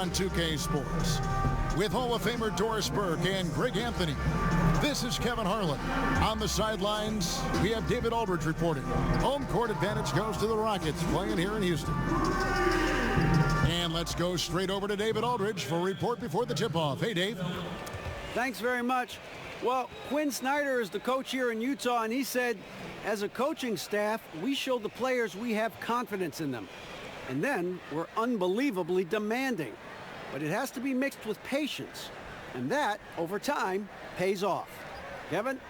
on 2K Sports. With Hall of Famer Doris Burke and Greg Anthony, this is Kevin Harlan. On the sidelines, we have David Aldridge reporting. Home court advantage goes to the Rockets playing here in Houston. And let's go straight over to David Aldridge for a report before the tip-off. Hey, Dave. Thanks very much. Well, Quinn Snyder is the coach here in Utah, and he said, as a coaching staff, we show the players we have confidence in them. And then we're unbelievably demanding. But it has to be mixed with patience. And that, over time, pays off. Kevin?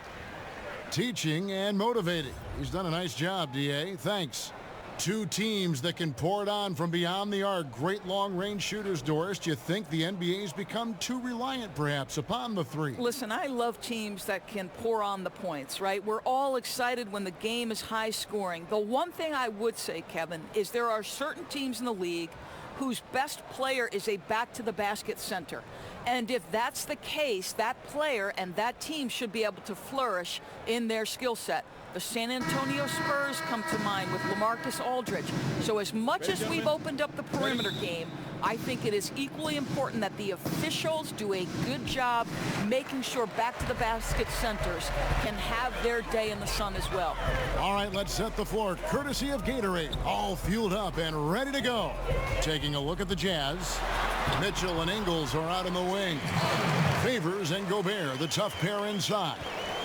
Teaching and motivating. He's done a nice job, D.A. Thanks. Two teams that can pour it on from beyond the arc. Great long-range shooters, Doris. Do you think the NBA's become too reliant, perhaps, upon the three? Listen, I love teams that can pour on the points, right? We're all excited when the game is high-scoring. The one thing I would say, Kevin, is there are certain teams in the league whose best player is a back-to-the-basket center. And if that's the case, that player and that team should be able to flourish in their skill set. The San Antonio Spurs come to mind with LaMarcus Aldridge. So as much as we've opened up the perimeter game, I think it is equally important that the officials do a good job making sure back-to-the-basket centers can have their day in the sun as well. All right, let's set the floor. Courtesy of Gatorade, all fueled up and ready to go. Taking a look at the Jazz. Mitchell and Ingles are out in the wing. Favors and Gobert, the tough pair inside.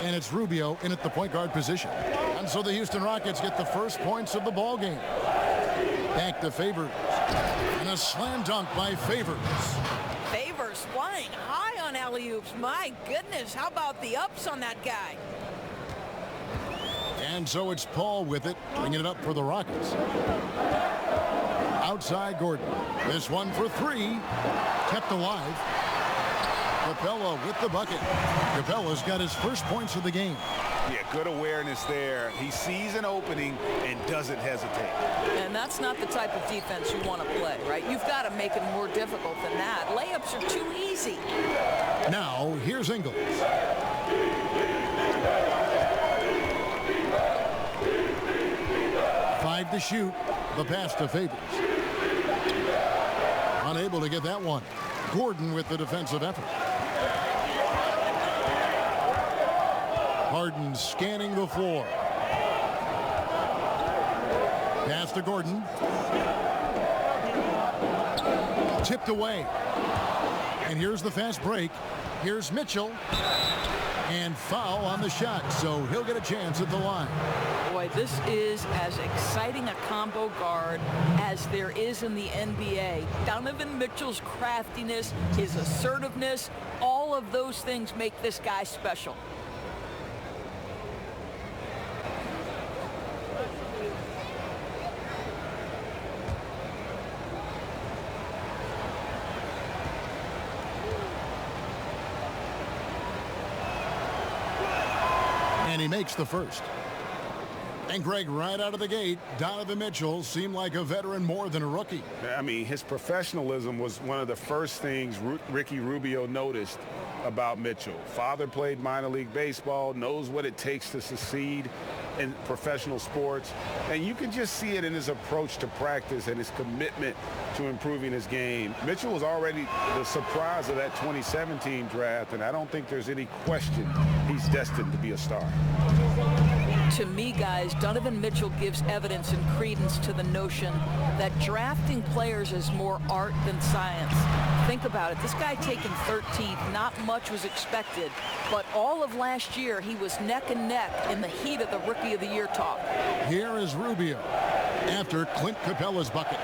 And it's Rubio in at the point guard position. And so the Houston Rockets get the first points of the ball game. Back to Favors. And a slam dunk by Favors. Favors flying high on alley-oops. My goodness, how about the ups on that guy? And so it's Paul with it, bringing it up for the Rockets. Outside Gordon. This one for three. Kept alive. Capella with the bucket. Capella's got his first points of the game. Yeah, good awareness there. He sees an opening and doesn't hesitate. And that's not the type of defense you want to play, right? You've got to make it more difficult than that. Layups are too easy. Now, here's Ingles. 5 to shoot. The pass to Favors. Unable to get that one. Gordon with the defensive effort. Harden scanning the floor. Pass to Gordon. Tipped away. And here's the fast break. Here's Mitchell. And foul on the shot, so he'll get a chance at the line. Boy, this is as exciting a combo guard as there is in the NBA. Donovan Mitchell's craftiness, his assertiveness, all of those things make this guy special. And he makes the first. And Greg, right out of the gate, Donovan Mitchell seemed like a veteran more than a rookie. I mean, his professionalism was one of the first things Ricky Rubio noticed about Mitchell. Father played minor league baseball, knows what it takes to succeed in professional sports. And you can just see it in his approach to practice and his commitment to improving his game. Mitchell was already the surprise of that 2017 draft, and I don't think there's any question he's destined to be a star. To me, guys, Donovan Mitchell gives evidence and credence to the notion that drafting players is more art than science. Think about it. This guy taken 13th, not much was expected, but all of last year he was neck and neck in the heat of the Rookie of the Year talk. Here is Rubio after Clint Capella's bucket.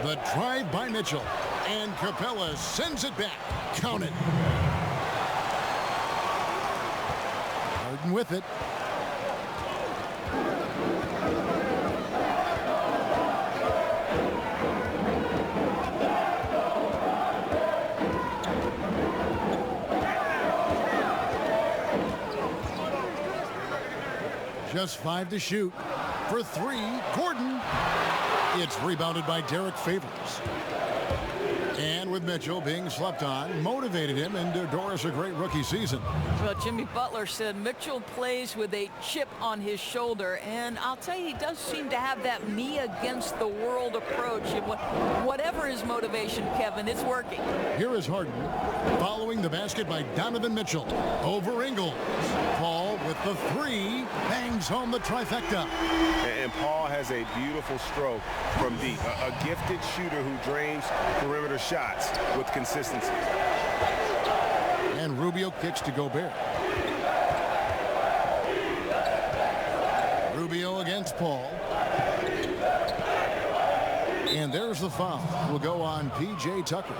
The drive by Mitchell, and Capella sends it back. Count it. Harden with it. Just 5 to shoot. For 3, Gordon. It's rebounded by Derek Favors. And with Mitchell being slept on, motivated him into Doris a great rookie season. Well, Jimmy Butler said Mitchell plays with a chip on his shoulder, and I'll tell you, he does seem to have that me against the world approach. And whatever his motivation, Kevin, it's working. Here is Harden following the basket by Donovan Mitchell over Ingles. Paul with the three, bangs home the trifecta. And Paul has a beautiful stroke from deep, a gifted shooter who drains perimeter shots with consistency. And Rubio kicks to Gobert. Rubio against Paul. And there's the foul. Will go on P.J. Tucker.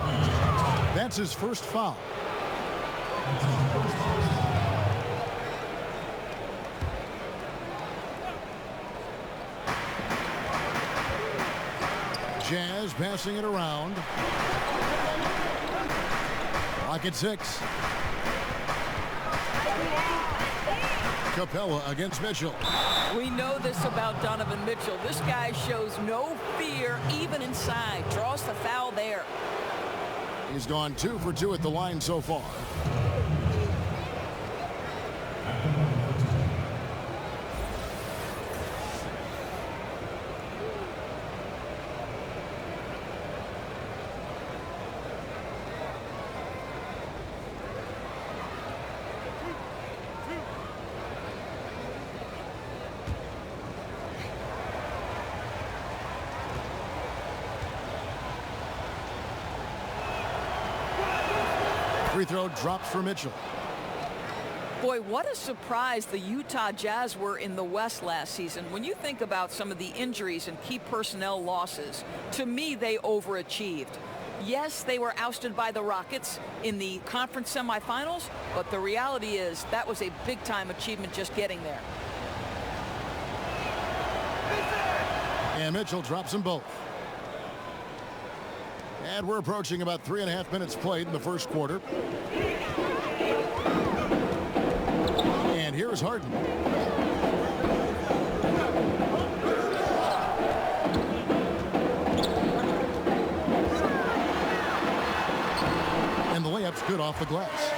That's his first foul. Jazz passing it around. Clock at 6. Capella against Mitchell. We know this about Donovan Mitchell. This guy shows no fear even inside. Draws the foul there. He's gone 2 for 2 at the line so far. Free throw drops for Mitchell. Boy, what a surprise the Utah Jazz were in the West last season. When you think about some of the injuries and key personnel losses, to me, they overachieved. Yes, they were ousted by the Rockets in the conference semifinals, but the reality is that was a big-time achievement just getting there. And Mitchell drops them both. And we're approaching about 3.5 minutes played in the first quarter. And here's Harden. And the layup's good off the glass.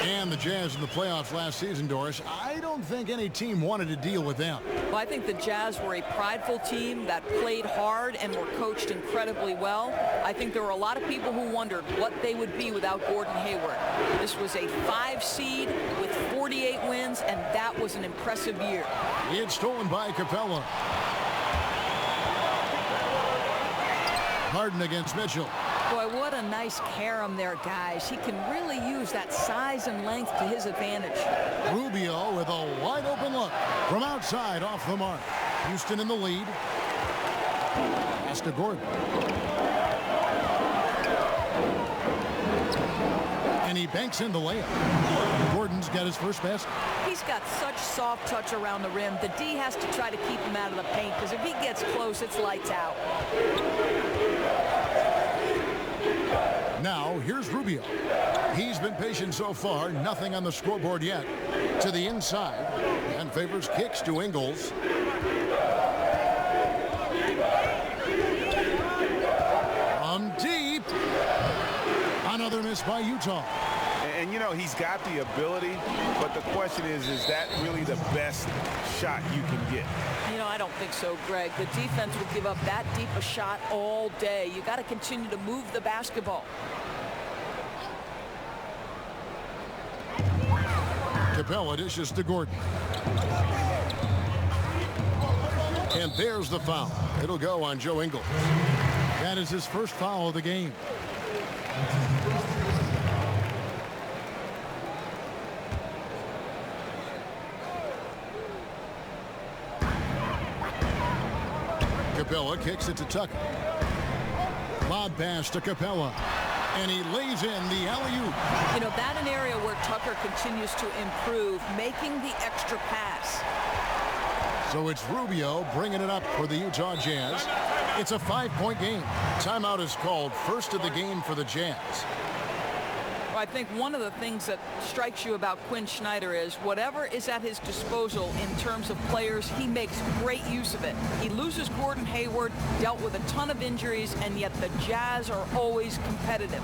And the Jazz in the playoffs last season, Doris, I don't think any team wanted to deal with them. Well, I think the Jazz were a prideful team that played hard and were coached incredibly well. I think there were a lot of people who wondered what they would be without Gordon Hayward. This was a 5 seed with 48 wins, and that was an impressive year. It's stolen by Capella. Harden against Mitchell. Boy, what a nice carom there, guys. He can really use that size and length to his advantage. Rubio with a wide open look from outside off the mark. Houston in the lead. Pass to Gordon. And he banks in the layup. Gordon's got his first basket. He's got such soft touch around the rim. The D has to try to keep him out of the paint, because if he gets close, it's lights out. Now, here's Rubio. He's been patient so far. Nothing on the scoreboard yet. To the inside. And favors kicks to Ingles. From deep. Another miss by Utah. And, you know, he's got the ability, but the question is that really the best shot you can get? You know, I don't think so, Greg. The defense will give up that deep a shot all day. You got to continue to move the basketball. Capella dishes to Gordon. And there's the foul. It'll go on Joe Ingles. That is his first foul of the game. Capella kicks it to Tucker. Lob pass to Capella. And he lays in the alley-oop. You know, that's an area where Tucker continues to improve, making the extra pass. So it's Rubio bringing it up for the Utah Jazz. It's a 5-point game. Timeout is called, first of the game for the Jazz. Well, I think one of the things that strikes you about Quinn Snyder is whatever is at his disposal in terms of players, he makes great use of it. He loses Gordon Hayward, dealt with a ton of injuries, and yet the Jazz are always competitive.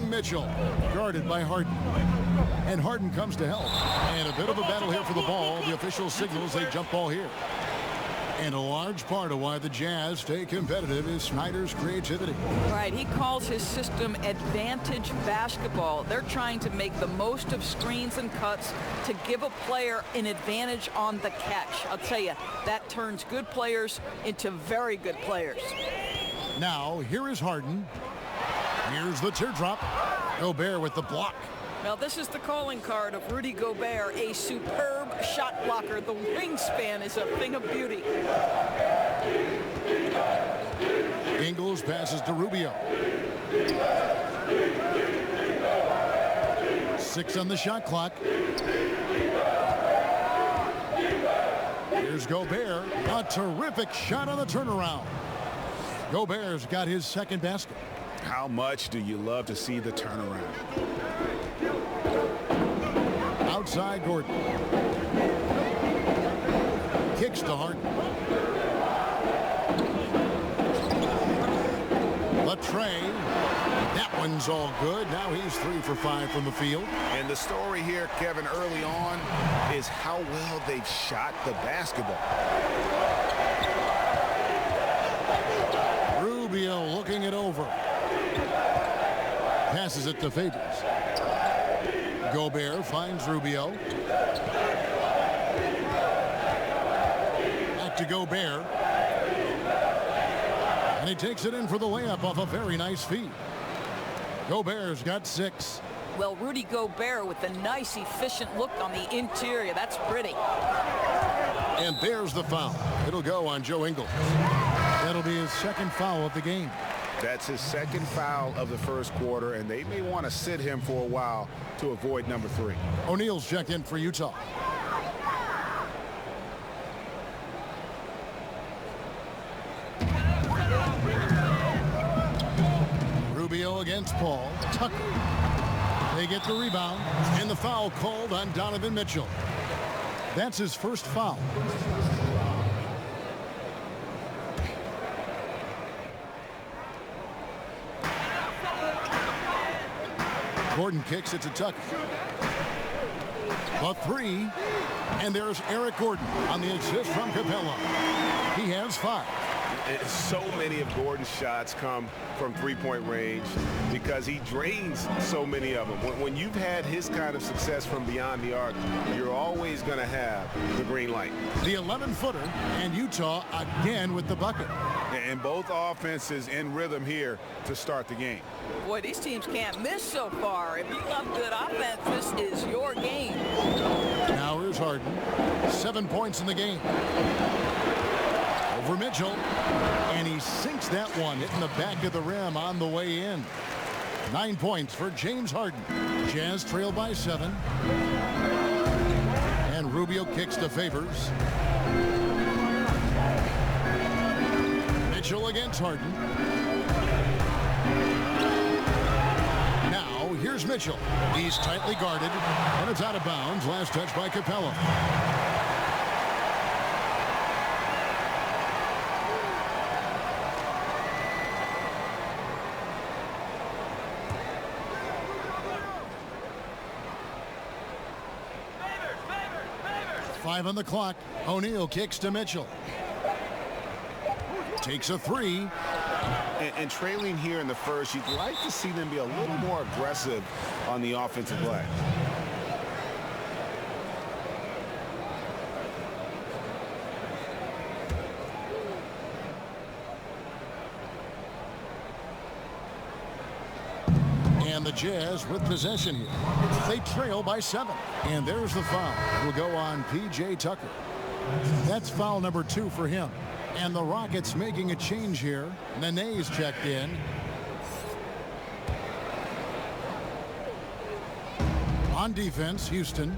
Mitchell, guarded by Harden. And Harden comes to help. And a bit of a battle here for the ball. The official signals a jump ball here. And a large part of why the Jazz stay competitive is Snyder's creativity. Right, he calls his system advantage basketball. They're trying to make the most of screens and cuts to give a player an advantage on the catch. I'll tell you, that turns good players into very good players. Now, here is Harden. Here's the teardrop. Gobert with the block. Well, this is the calling card of Rudy Gobert, a superb shot blocker. The wingspan is a thing of beauty. Ingles passes to Rubio. 6 on the shot clock. Here's Gobert. A terrific shot on the turnaround. Gobert's got his second basket. How much do you love to see the turnaround? Outside Gordon. Kicks to Harden. Latrey. That one's all good. Now he's 3 for 5 from the field. And the story here, Kevin, early on is how well they've shot the basketball. Rubio looking it over. Passes it to Favors. Gobert finds Rubio. Back to Gobert. And he takes it in for the layup off a very nice feed. Gobert's got 6. Well, Rudy Gobert with a nice, efficient look on the interior. That's pretty. And there's the foul. It'll go on Joe Ingles. That'll be his second foul of the game. That's his second foul of the first quarter, and they may want to sit him for a while to avoid number 3. O'Neal's checked in for Utah. Rubio against Paul. Tucker. They get the rebound, and the foul called on Donovan Mitchell. That's his first foul. Gordon kicks it to Tucker. A 3, and there's Eric Gordon on the assist from Capella. He has 5. So many of Gordon's shots come from three-point range because he drains so many of them. When you've had his kind of success from beyond the arc, you're always going to have the green light. The 11-footer, and Utah again with the bucket. And both offenses in rhythm here to start the game. Boy, these teams can't miss so far. If you love good offense, this is your game. Now here's Harden. 7 points in the game. Over Mitchell. And he sinks that one, hitting the back of the rim on the way in. 9 points for James Harden. Jazz trail by 7. And Rubio kicks to Favors. Mitchell against Harden. Now, here's Mitchell. He's tightly guarded, and it's out of bounds. Last touch by Capella. 5 on the clock. O'Neal kicks to Mitchell. Takes a 3. And trailing here in the first, you'd like to see them be a little more aggressive on the offensive play. And the Jazz with possession here. They trail by 7. And there's the foul. Will go on P.J. Tucker. That's foul number 2 for him. And the Rockets making a change here. Nene's checked in. On defense, Houston.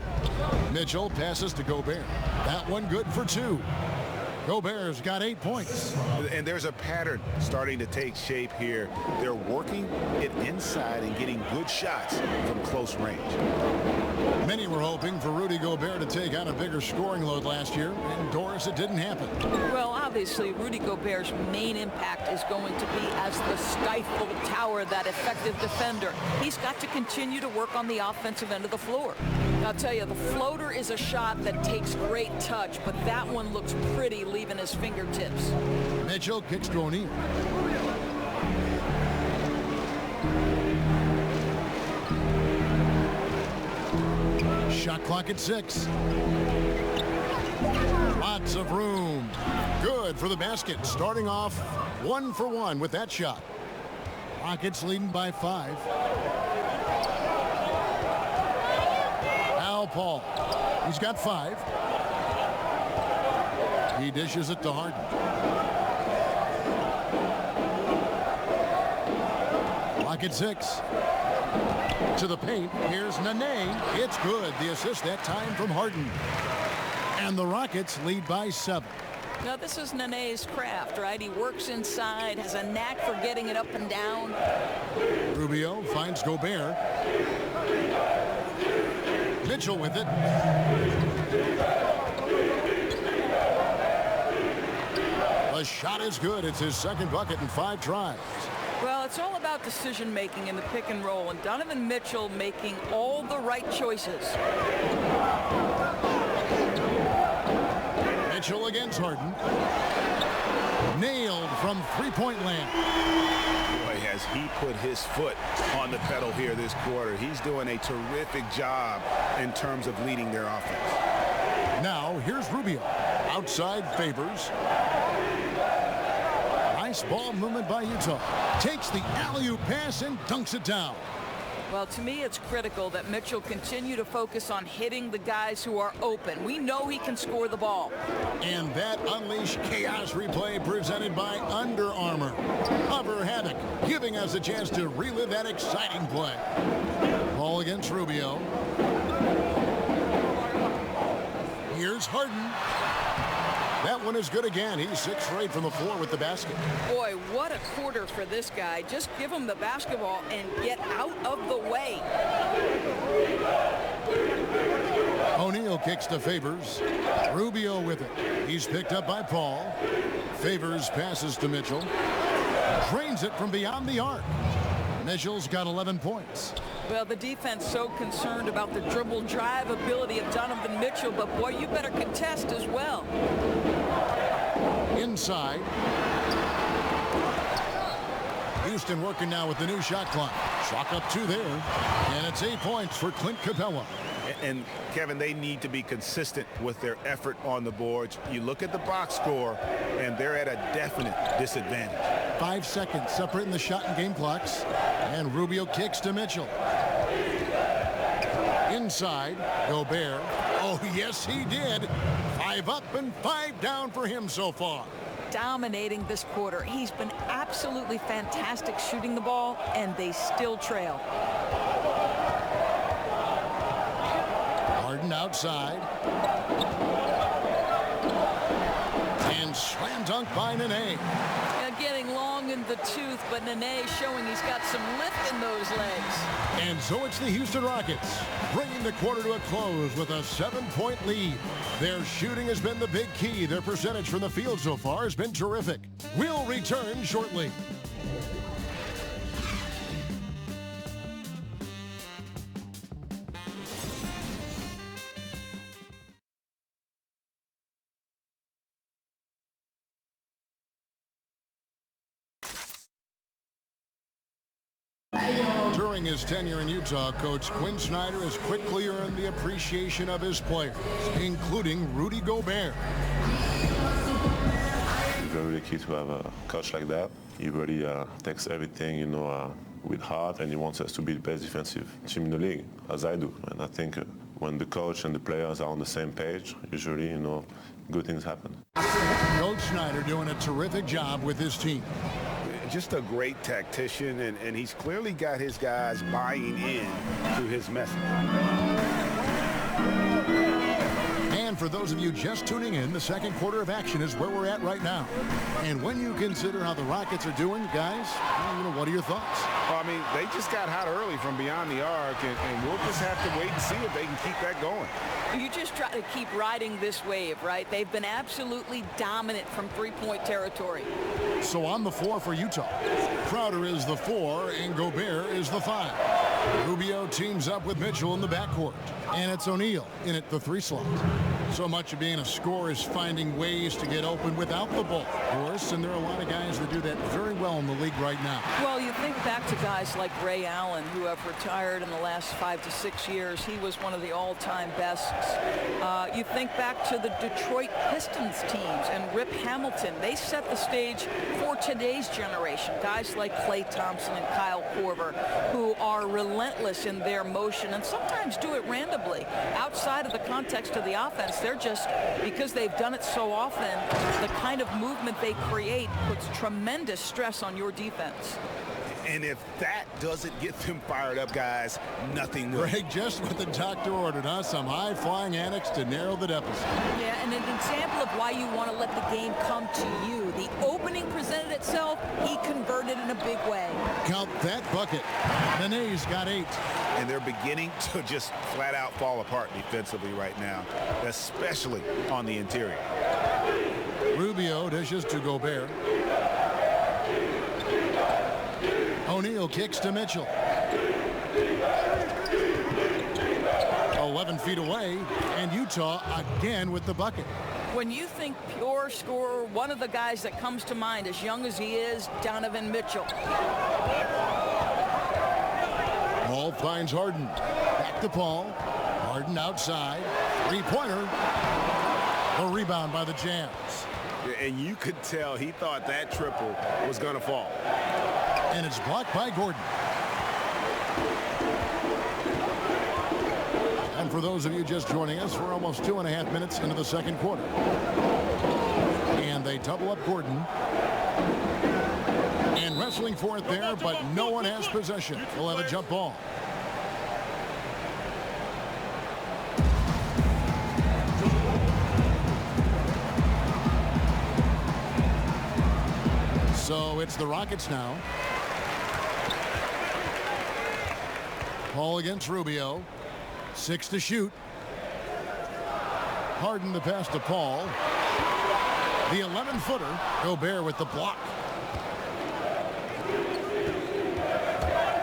Mitchell passes to Gobert. That one good for 2. Gobert's got 8 points. And there's a pattern starting to take shape here. They're working it inside and getting good shots from close range. Many were hoping for Rudy Gobert to take on a bigger scoring load last year. And Doris, it didn't happen. Well, obviously, Rudy Gobert's main impact is going to be as the stifled tower, that effective defender. He's got to continue to work on the offensive end of the floor. I'll tell you, the floater is a shot that takes great touch, but that one looks pretty leaving his fingertips. Mitchell kicks to O'Neal. Shot clock at 6. Lots of room. Good for the basket. Starting off 1 for 1 with that shot. Rockets leading by 5. Al Paul. He's got 5. He dishes it to Harden. Clock at 6. To the paint. Here's Nene. It's good. The assist that time from Harden. And the Rockets lead by 7. Now, this is Nene's craft, right? He works inside, has a knack for getting it up and down. Rubio finds Gobert. Mitchell with it. The shot is good. It's his second bucket in 5 tries. Well, it's all about decision making in the pick and roll, and Donovan Mitchell making all the right choices. Mitchell against Harden. Nailed from three-point land. Boy, has he put his foot on the pedal here this quarter. He's doing a terrific job in terms of leading their offense. Now, here's Rubio. Outside Favors. Nice ball movement by Utah. Takes the alley-oop pass and dunks it down. Well, to me, it's critical that Mitchell continue to focus on hitting the guys who are open. We know he can score the ball. And that Unleash Chaos replay presented by Under Armour. Cover Havoc, giving us a chance to relive that exciting play. Ball against Rubio. Here's Harden. That one is good again. He's 6 for 8 from the floor with the basket. Boy, what a quarter for this guy. Just give him the basketball and get out of the way. O'Neal kicks to Favors. Rubio with it. He's picked up by Paul. Favors passes to Mitchell. Drains it from beyond the arc. Mitchell's got 11 points. Well, the defense so concerned about the dribble drive ability of Donovan Mitchell, but boy, you better contest as well. Inside. Houston working now with the new shot clock. Chalk up 2 there. And it's 8 points for Clint Capella. And Kevin, they need to be consistent with their effort on the boards. You look at the box score, and they're at a definite disadvantage. 5 seconds separating the shot and game clocks. And Rubio kicks to Mitchell. Inside, Gobert. Oh, yes, he did. 5 up and 5 down for him so far. Dominating this quarter. He's been absolutely fantastic shooting the ball, and they still trail. Harden outside. And slam dunk by Nene. Getting long in the tooth, but Nene showing he's got some lift in those legs. And so it's the Houston Rockets bringing the quarter to a close with a 7-point lead. Their shooting has been the big key. Their percentage from the field so far has been terrific. We'll return shortly. During his tenure in Utah, Coach Quinn Snyder has quickly earned the appreciation of his players, including Rudy Gobert. It's very lucky to have a coach like that. He really takes everything, with heart, and he wants us to be the best defensive team in the league, as I do. And I think when the coach and the players are on the same page, usually, good things happen. Coach Snyder doing a terrific job with his team. Just a great tactician, and he's clearly got his guys buying in to his message. And for those of you just tuning in, the second quarter of action is where we're at right now. And when you consider how the Rockets are doing, guys, what are your thoughts? Well, I mean, they just got hot early from beyond the arc, and we'll just have to wait and see if they can keep that going. You just try to keep riding this wave, right? They've been absolutely dominant from three-point territory. So on the floor for Utah, Crowder is the 4 and Gobert is the 5. Rubio teams up with Mitchell in the backcourt, and it's O'Neal in at the 3 slot. So much of being a scorer is finding ways to get open without the ball, of course, and there are a lot of guys that do that very well in the league right now. Well, you think back to guys like Ray Allen, who have retired in the last 5 to 6 years. He was one of the all-time bests. You think back to the Detroit Pistons teams and Rip Hamilton. They set the stage for today's generation. Guys like Klay Thompson and Kyle Korver, who are relentless in their motion and sometimes do it randomly. Outside of the context of the offense, they're just, because they've done it so often, the kind of movement they create puts tremendous stress on your defense. And if that doesn't get them fired up, guys, nothing will. Greg, just what the doctor ordered, huh? Some high-flying antics to narrow the deficit. Yeah, and an example of why you want to let the game come to you. The opening presented itself, he converted in a big way. Count that bucket. Nene's got 8. And they're beginning to just flat out fall apart defensively right now, especially on the interior. Rubio dishes to Gobert. O'Neal kicks to Mitchell. 11 feet away, and Utah again with the bucket. When you think pure scorer, one of the guys that comes to mind, as young as he is, Donovan Mitchell. Paul finds Harden. Back to Paul. Harden outside. Three-pointer. A rebound by the Jazz. And you could tell he thought that triple was going to fall. And it's blocked by Gordon. And for those of you just joining us, we're almost 2.5 minutes into the second quarter. And they double up Gordon. And wrestling for it there, but no one has possession. We'll have a jump ball. So it's the Rockets now. Paul against Rubio. 6 to shoot. Harden the pass to Paul. The 11-footer. Gobert with the block.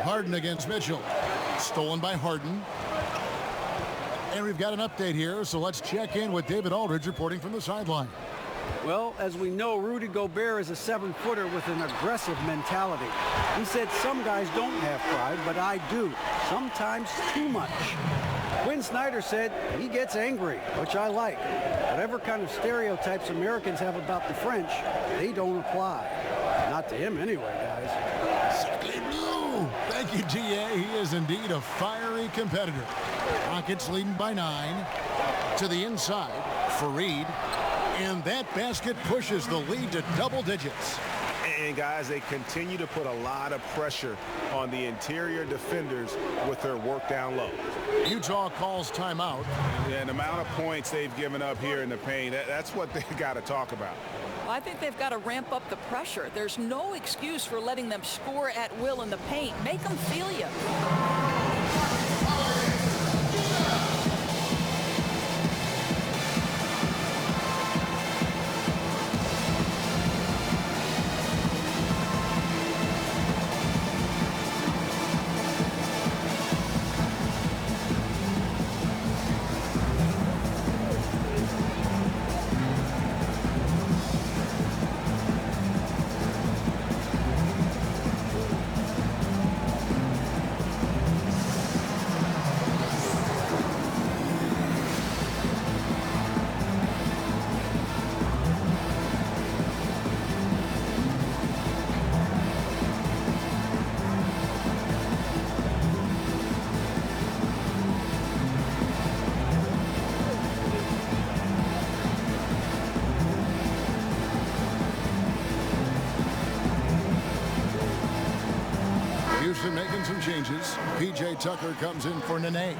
Harden against Mitchell. Stolen by Harden. And we've got an update here, so let's check in with David Aldridge reporting from the sideline. Well, as we know, Rudy Gobert is a 7-footer with an aggressive mentality. He said some guys don't have pride, but I do. Sometimes too much. Quinn Snyder said he gets angry, which I like. Whatever kind of stereotypes Americans have about the French, they don't apply. Not to him anyway, guys. Sacre bleu! Thank you, GA. He is indeed a fiery competitor. Rockets leading by 9. To the inside, Fareed. And that basket pushes the lead to double digits. And guys, they continue to put a lot of pressure on the interior defenders with their work down low. Utah calls timeout. Yeah, and the amount of points they've given up here in the paint, that's what they've got to talk about. Well, I think they've got to ramp up the pressure. There's no excuse for letting them score at will in the paint. Make them feel you. isn't making some changes. P.J. Tucker comes in for Nene.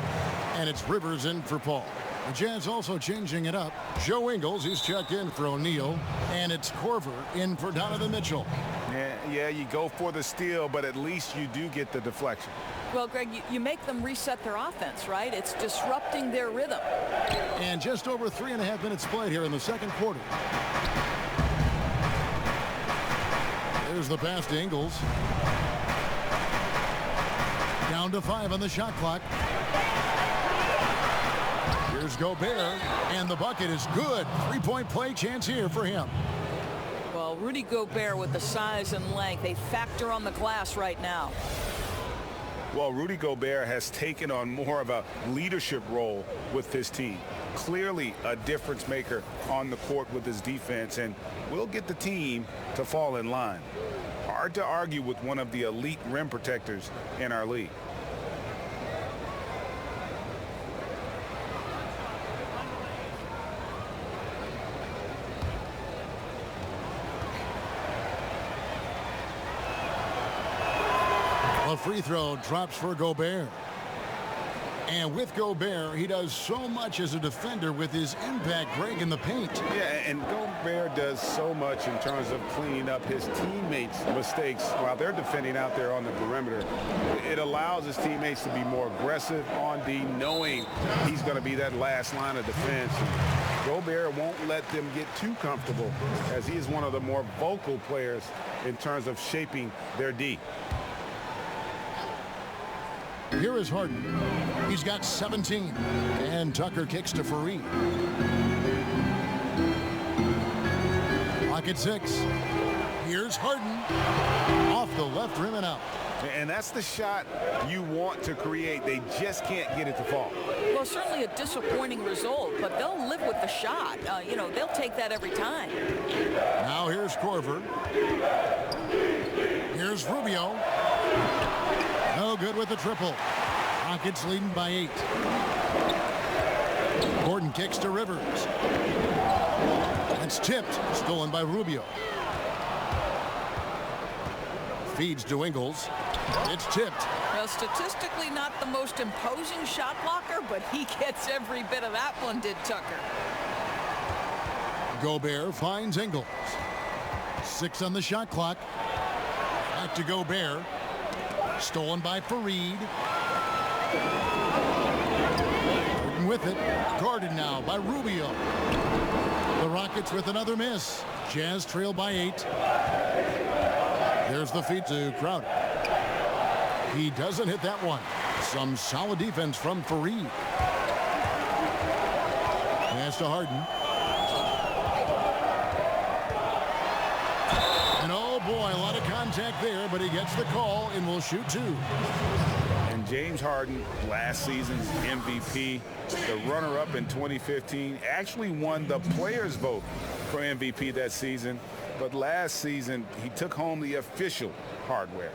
And it's Rivers in for Paul. The Jazz also changing it up. Joe Ingles, he's checked in for O'Neal. And it's Korver in for Donovan Mitchell. Yeah, you go for the steal, but at least you do get the deflection. Well, Greg, you make them reset their offense, right? It's disrupting their rhythm. And just over 3.5 minutes played here in the second quarter. There's the pass to Ingles. Down to 5 on the shot clock. Here's Gobert, and the bucket is good. 3-point play chance here for him. Well, Rudy Gobert with the size and length, a factor on the glass right now. Well, Rudy Gobert has taken on more of a leadership role with his team. Clearly a difference maker on the court with his defense, and will get the team to fall in line. Hard to argue with one of the elite rim protectors in our league. A free throw drops for Gobert. And with Gobert, he does so much as a defender with his impact, Greg, in the paint. Yeah, and Gobert does so much in terms of cleaning up his teammates' mistakes while they're defending out there on the perimeter. It allows his teammates to be more aggressive on D, knowing he's going to be that last line of defense. Gobert won't let them get too comfortable, as he is one of the more vocal players in terms of shaping their D. Here is Harden. He's got 17. And Tucker kicks to Fareed. Clock at 6. Here's Harden. Off the left rim and out. And that's the shot you want to create. They just can't get it to fall. Well, certainly a disappointing result, but they'll live with the shot. They'll take that every time. Now here's Korver. Here's Rubio. No good with the triple. Rockets leading by 8. Gordon kicks to Rivers. It's tipped. Stolen by Rubio. Feeds to Ingles. It's tipped. Well, statistically not the most imposing shot blocker, but he gets every bit of that one, did Tucker. Gobert finds Ingles. 6 on the shot clock. Back to Gobert. Stolen by Fareed. Gordon with it. Guarded now by Rubio. The Rockets with another miss. Jazz trail by 8. There's the feed to Crowder. He doesn't hit that one. Some solid defense from Fareed. Pass to Harden. And oh boy, a lot of contact there, but he gets the call and will shoot 2. And James Harden, last season's MVP, the runner-up in 2015, actually won the players' vote for MVP that season. But last season, he took home the official hardware.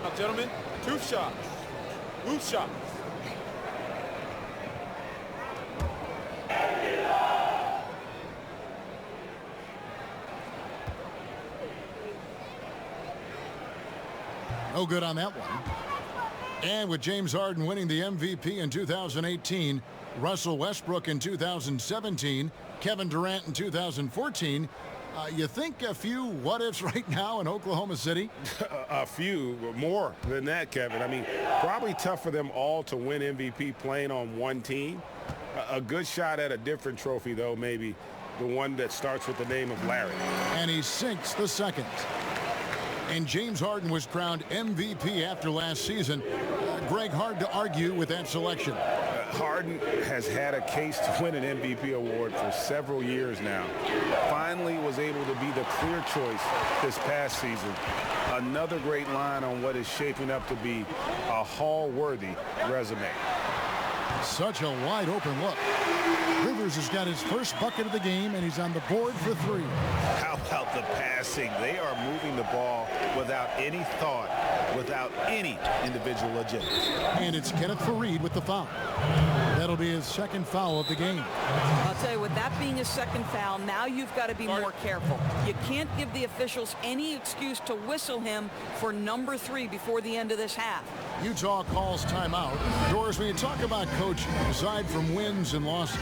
Now, gentlemen, 2 shots. 2 shots. No good on that one. And with James Harden winning the MVP in 2018, Russell Westbrook in 2017, Kevin Durant in 2014, you think a few what-ifs right now in Oklahoma City? A few, more than that, Kevin. I mean, probably tough for them all to win MVP playing on one team. A good shot at a different trophy, though, maybe the one that starts with the name of Larry. And he sinks the second. And James Harden was crowned MVP after last season. Greg, hard to argue with that selection. Harden has had a case to win an MVP award for several years now. Finally was able to be the clear choice this past season. Another great line on what is shaping up to be a Hall-worthy resume. Such a wide open look. Rivers has got his first bucket of the game, and he's on the board for 3. How about the passing? They are moving the ball without any thought, without any individual agenda. And it's Kenneth Fareed with the foul. That'll That'll be his second foul of the game. I'll tell you, with that being his second foul, now you've got to be more careful. You can't give the officials any excuse to whistle him for number 3 before the end of this half. Utah calls timeout. Doris, when you talk about coaching, aside from wins and losses,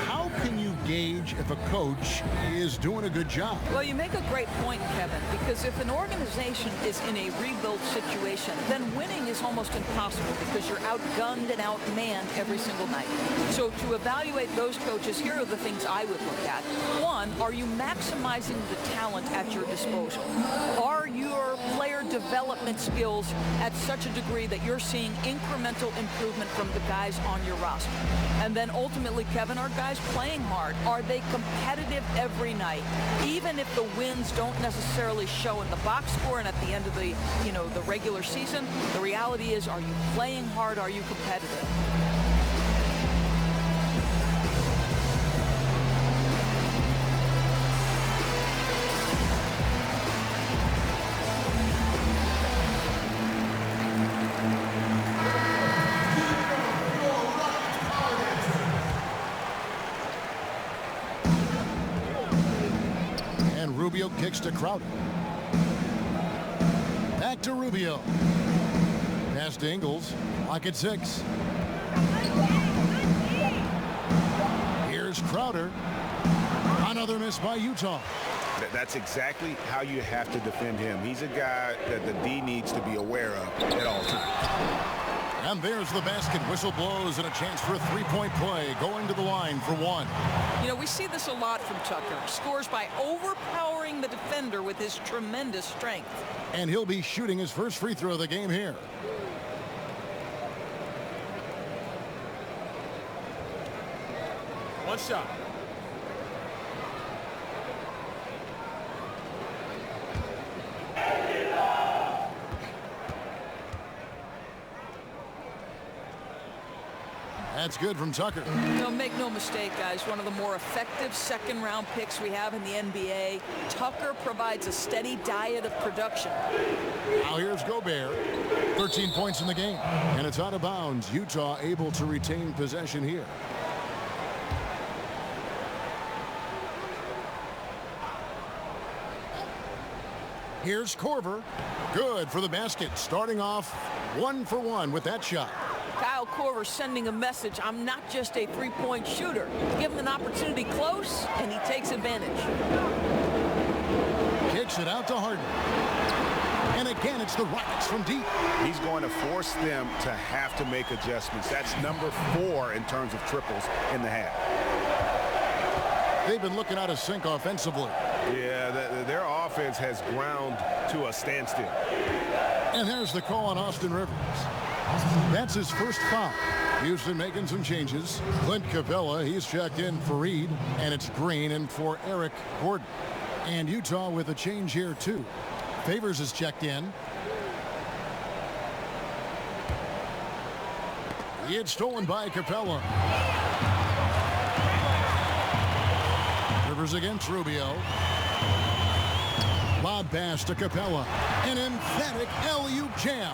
how can you gauge if a coach is doing a good job? Well, you make a great point, Kevin, because if an organization is in a rebuild situation, then winning is almost impossible because you're outgunned and outmanned every single night. So to evaluate those coaches, here are the things I would look at. One, are you maximizing the talent at your disposal? Are your player development skills at such a degree that you're seeing incremental improvement from the guys on your roster? And then ultimately, Kevin, are guys playing hard? Are they competitive every night? Even if the wins don't necessarily show in the box score and at the end of the, the regular season, the reality is, are you playing hard? Are you competitive? Rubio kicks to Crowder. Back to Rubio. Pass to Ingles. Lock at 6. Here's Crowder. Another miss by Utah. That's exactly how you have to defend him. He's a guy that the D needs to be aware of at all times. And there's the basket. Whistle blows and a chance for a three-point play. Going to the line for 1. We see this a lot from Tucker. Scores by overpowering the defender with his tremendous strength. And he'll be shooting his first free throw of the game here. One shot. That's good from Tucker. Make no mistake, guys. One of the more effective second-round picks we have in the NBA. Tucker provides a steady diet of production. Now here's Gobert. 13 points in the game. And it's out of bounds. Utah able to retain possession here. Here's Korver. Good for the basket. Starting off 1 for 1 with that shot. Kyle Korver sending a message. I'm not just a three-point shooter. Give him an opportunity close, and he takes advantage. Kicks it out to Harden. And again, it's the Rockets from deep. He's going to force them to have to make adjustments. That's number 4 in terms of triples in the half. They've been looking out of sync offensively. Yeah, their offense has ground to a standstill. And there's the call on Austin Rivers. That's his first foul. Houston making some changes. Clint Capella, he's checked in for Reed, and it's Green in for Eric Gordon. And Utah with a change here, too. Favors is checked in. It's stolen by Capella. Rivers against Rubio. Lob pass to Capella. An emphatic alley-oop jam.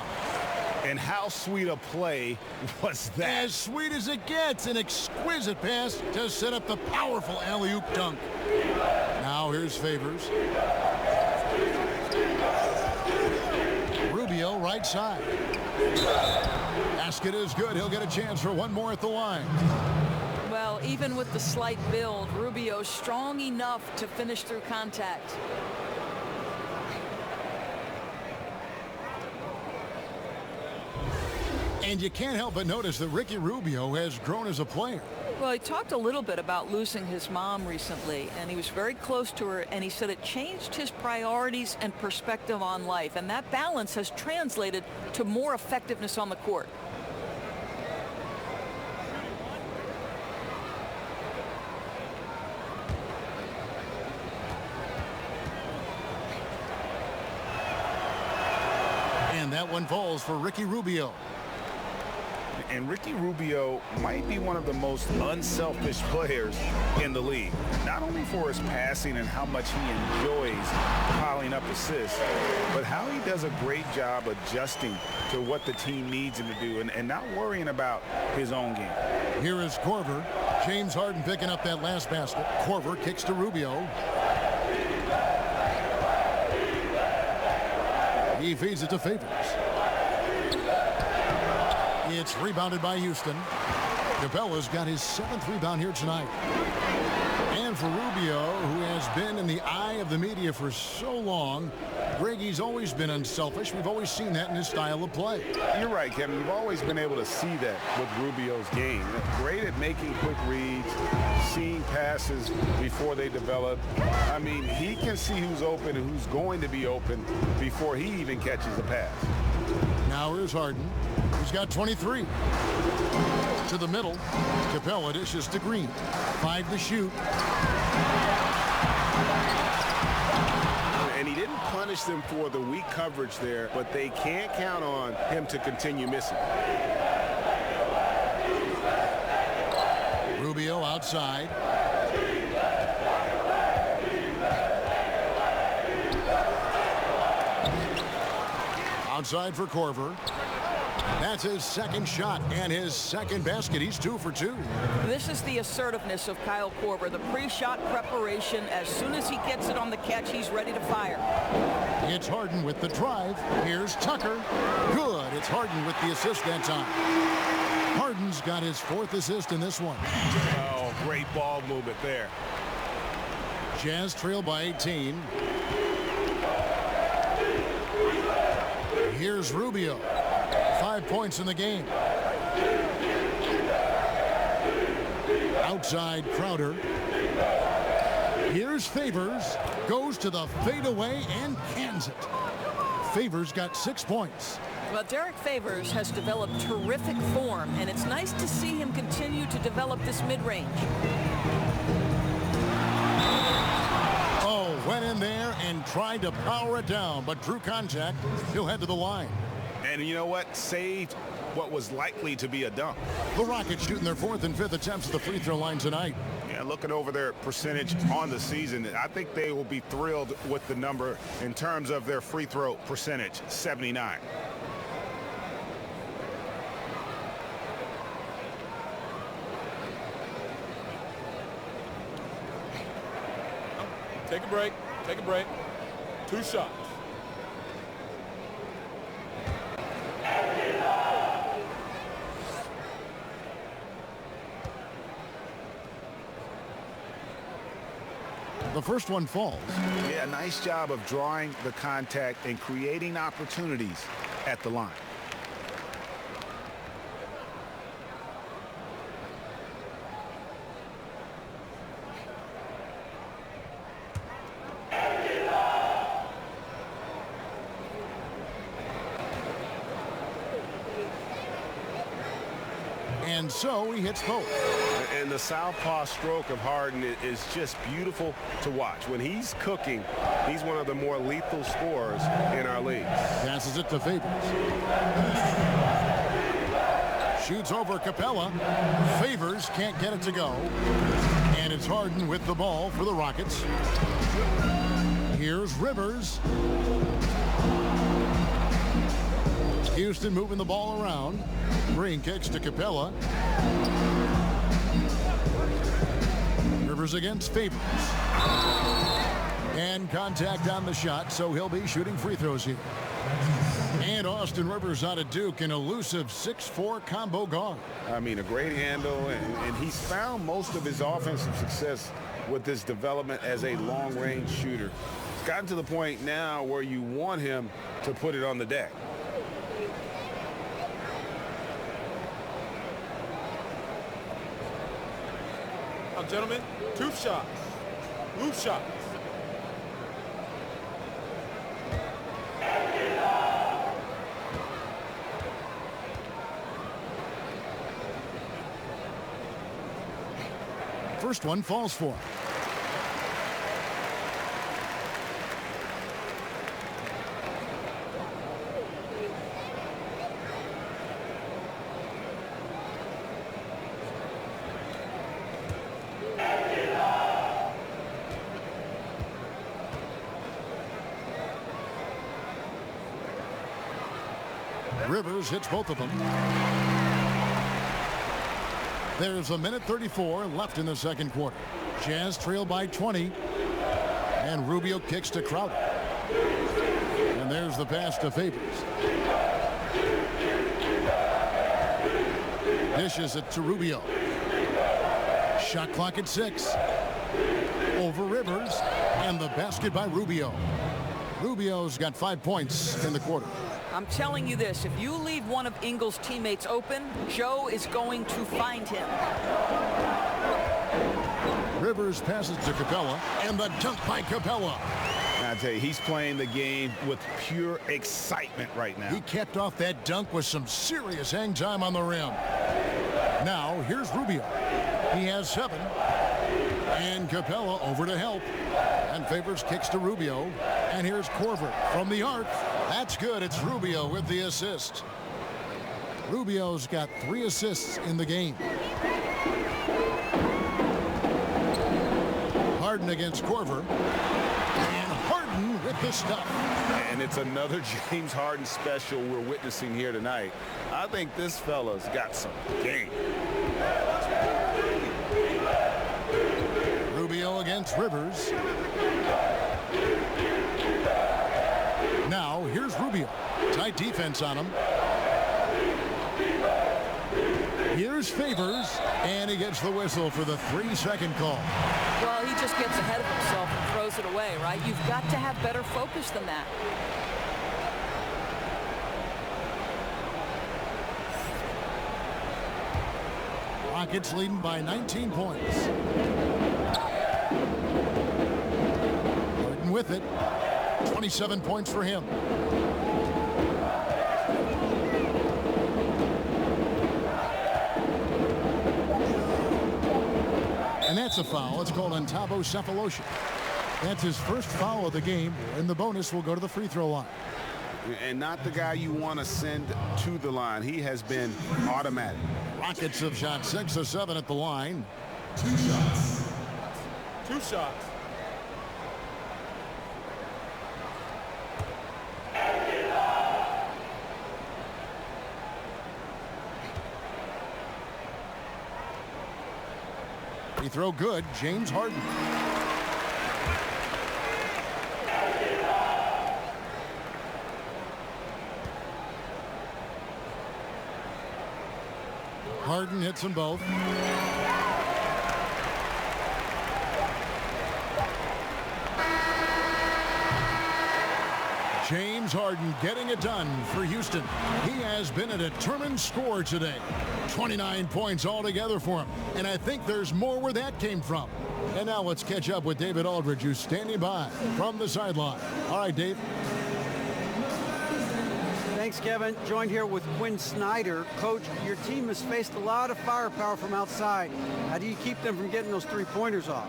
And how sweet a play was that? As sweet as it gets. An exquisite pass to set up the powerful alley-oop dunk. Now here's Favors. Rubio right side. Basket is good. He'll get a chance for one more at the line. Well, even with the slight build, Rubio's strong enough to finish through contact. And you can't help but notice that Ricky Rubio has grown as a player. Well, he talked a little bit about losing his mom recently, and he was very close to her, and he said it changed his priorities and perspective on life, and that balance has translated to more effectiveness on the court. And that one falls for Ricky Rubio. And Ricky Rubio might be one of the most unselfish players in the league. Not only for his passing and how much he enjoys piling up assists, but how he does a great job adjusting to what the team needs him to do and not worrying about his own game. Here is Korver. James Harden picking up that last basket. Korver kicks to Rubio. He feeds it to Favors. It's rebounded by Houston. Capella's got his 7th rebound here tonight. And for Rubio, who has been in the eye of the media for so long, Greggy's always been unselfish. We've always seen that in his style of play. You're right, Kevin. You've always been able to see that with Rubio's game. Great at making quick reads, seeing passes before they develop. I mean, he can see who's open and who's going to be open before he even catches the pass. Now here's Harden. He's got 23. To the middle. Capella dishes to Green. 5 to shoot. And he didn't punish them for the weak coverage there, but they can't count on him to continue missing. Rubio outside. Outside for Korver. That's his 2nd shot and his 2nd basket. He's 2 for 2. This is the assertiveness of Kyle Korver, the pre-shot preparation. As soon as he gets it on the catch, he's ready to fire. It's Harden with the drive. Here's Tucker. Good. It's Harden with the assist that time. Harden's got his 4th assist in this one. Oh, great ball movement there. Jazz trail by 18. Here's Rubio. 5 points in the game. Outside Crowder. Here's Favors. Goes to the fadeaway and cans it. Favors got 6 points. Well, Derek Favors has developed terrific form, and it's nice to see him continue to develop this mid-range. Oh, went in there and tried to power it down, but drew contact. He'll head to the line. And you know what? Saved what was likely to be a dunk. The Rockets shooting their 4th and 5th attempts at the free throw line tonight. Yeah, looking over their percentage on the season, I think they will be thrilled with the number in terms of their free throw percentage, 79. Take a break. Take a break. 2 shots. The first one falls. Yeah, nice job of drawing the contact and creating opportunities at the line. And so he hits both. And the southpaw stroke of Harden is just beautiful to watch. When he's cooking, he's one of the more lethal scorers in our league. Passes it to Favors. Shoots over Capella. Favors can't get it to go. And it's Harden with the ball for the Rockets. Here's Rivers. Houston moving the ball around. Green kicks to Capella. Rivers against Favors. And contact on the shot, so he'll be shooting free throws here. And Austin Rivers out of Duke, an elusive 6'4" combo guard. I mean, a great handle, and he's found most of his offensive success with this development as a long-range shooter. It's gotten to the point now where you want him to put it on the deck. Now, gentlemen, 2 shots. Loose shots. First one falls for him. Rivers hits both of them. There's a minute 34 left in the second quarter. Jazz trail by 20. And Rubio kicks to Crowder. And there's the pass to Favors. Dishes it to Rubio. Shot clock at 6. Over Rivers. And the basket by Rubio. Rubio's got 5 points in the quarter. I'm telling you this, if you leave one of Ingles' teammates open, Joe is going to find him. Rivers passes to Capella, and the dunk by Capella. I tell you, he's playing the game with pure excitement right now. He kept off that dunk with some serious hang time on the rim. Now, here's Rubio. He has 7. And Capella over to help. And Favors kicks to Rubio. And here's Korver from the arc. That's good. It's Rubio with the assist. Rubio's got 3 assists in the game. Harden against Korver. And Harden with the stuff. And it's another James Harden special we're witnessing here tonight. I think this fella's got some game. Rubio against Rivers. Now, here's Rubio. Tight defense on him. Here's Favors, and he gets the whistle for the 3-second call. Well, he just gets ahead of himself and throws it away, right? You've got to have better focus than that. Rockets leading by 19 points. Harden with it. 27 points for him. And that's a foul. It's called on Thabo Cephalosha. That's his first foul of the game, and the bonus will go to the free throw line. And not the guy you want to send to the line. He has been automatic. Rockets have shot 6 of 7 at the line. 2 shots. 2 shots. Free throw good. James Harden. Harden hits them both. James Harden getting it done for Houston. He has been a determined scorer today. 29 points altogether for him. And I think there's more where that came from. And now let's catch up with David Aldridge, who's standing by from the sideline. All right, Dave. Thanks, Kevin. Joined here with Quinn Snyder. Coach, your team has faced a lot of firepower from outside. How do you keep them from getting those three-pointers off?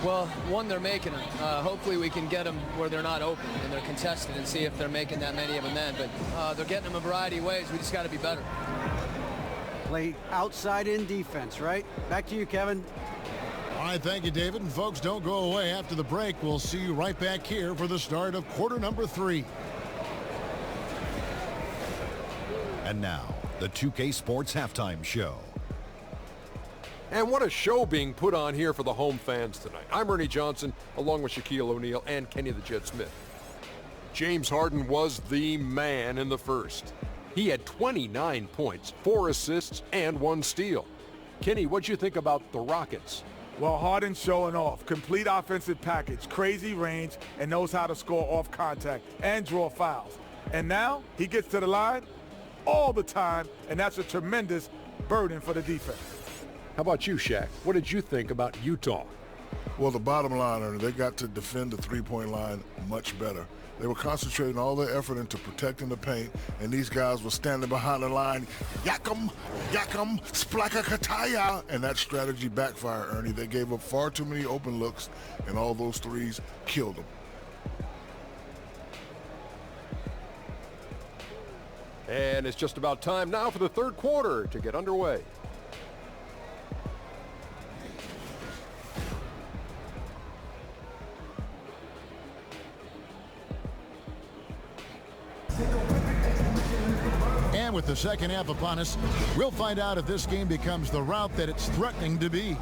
Well, one, they're making them. Hopefully we can get them where they're not open and they're contested and see if they're making that many of them then. But they're getting them a variety of ways. We just got to be better. Play outside-in defense, right? Back to you, Kevin. All right, thank you, David. And folks, don't go away after the break. We'll see you right back here for the start of quarter number 3. And now, the 2K Sports Halftime Show. And what a show being put on here for the home fans tonight. I'm Ernie Johnson, along with Shaquille O'Neal and Kenny the Jet Smith. James Harden was the man in the first. He had 29 points, 4 assists, and 1 steal. Kenny, what'd you think about the Rockets? Well, Harden showing off. Complete offensive package, crazy range, and knows how to score off contact and draw fouls. And now he gets to the line all the time, and that's a tremendous burden for the defense. How about you, Shaq? What did you think about Utah? Well, the bottom line, Ernie, they got to defend the three-point line much better. They were concentrating all their effort into protecting the paint, and these guys were standing behind the line, yakam, splaka kataya, and that strategy backfired, Ernie. They gave up far too many open looks, and all those threes killed them. And it's just about time now for the third quarter to get underway. And with the the second half upon us. We'll find out if this game becomes the route that it's threatening to be.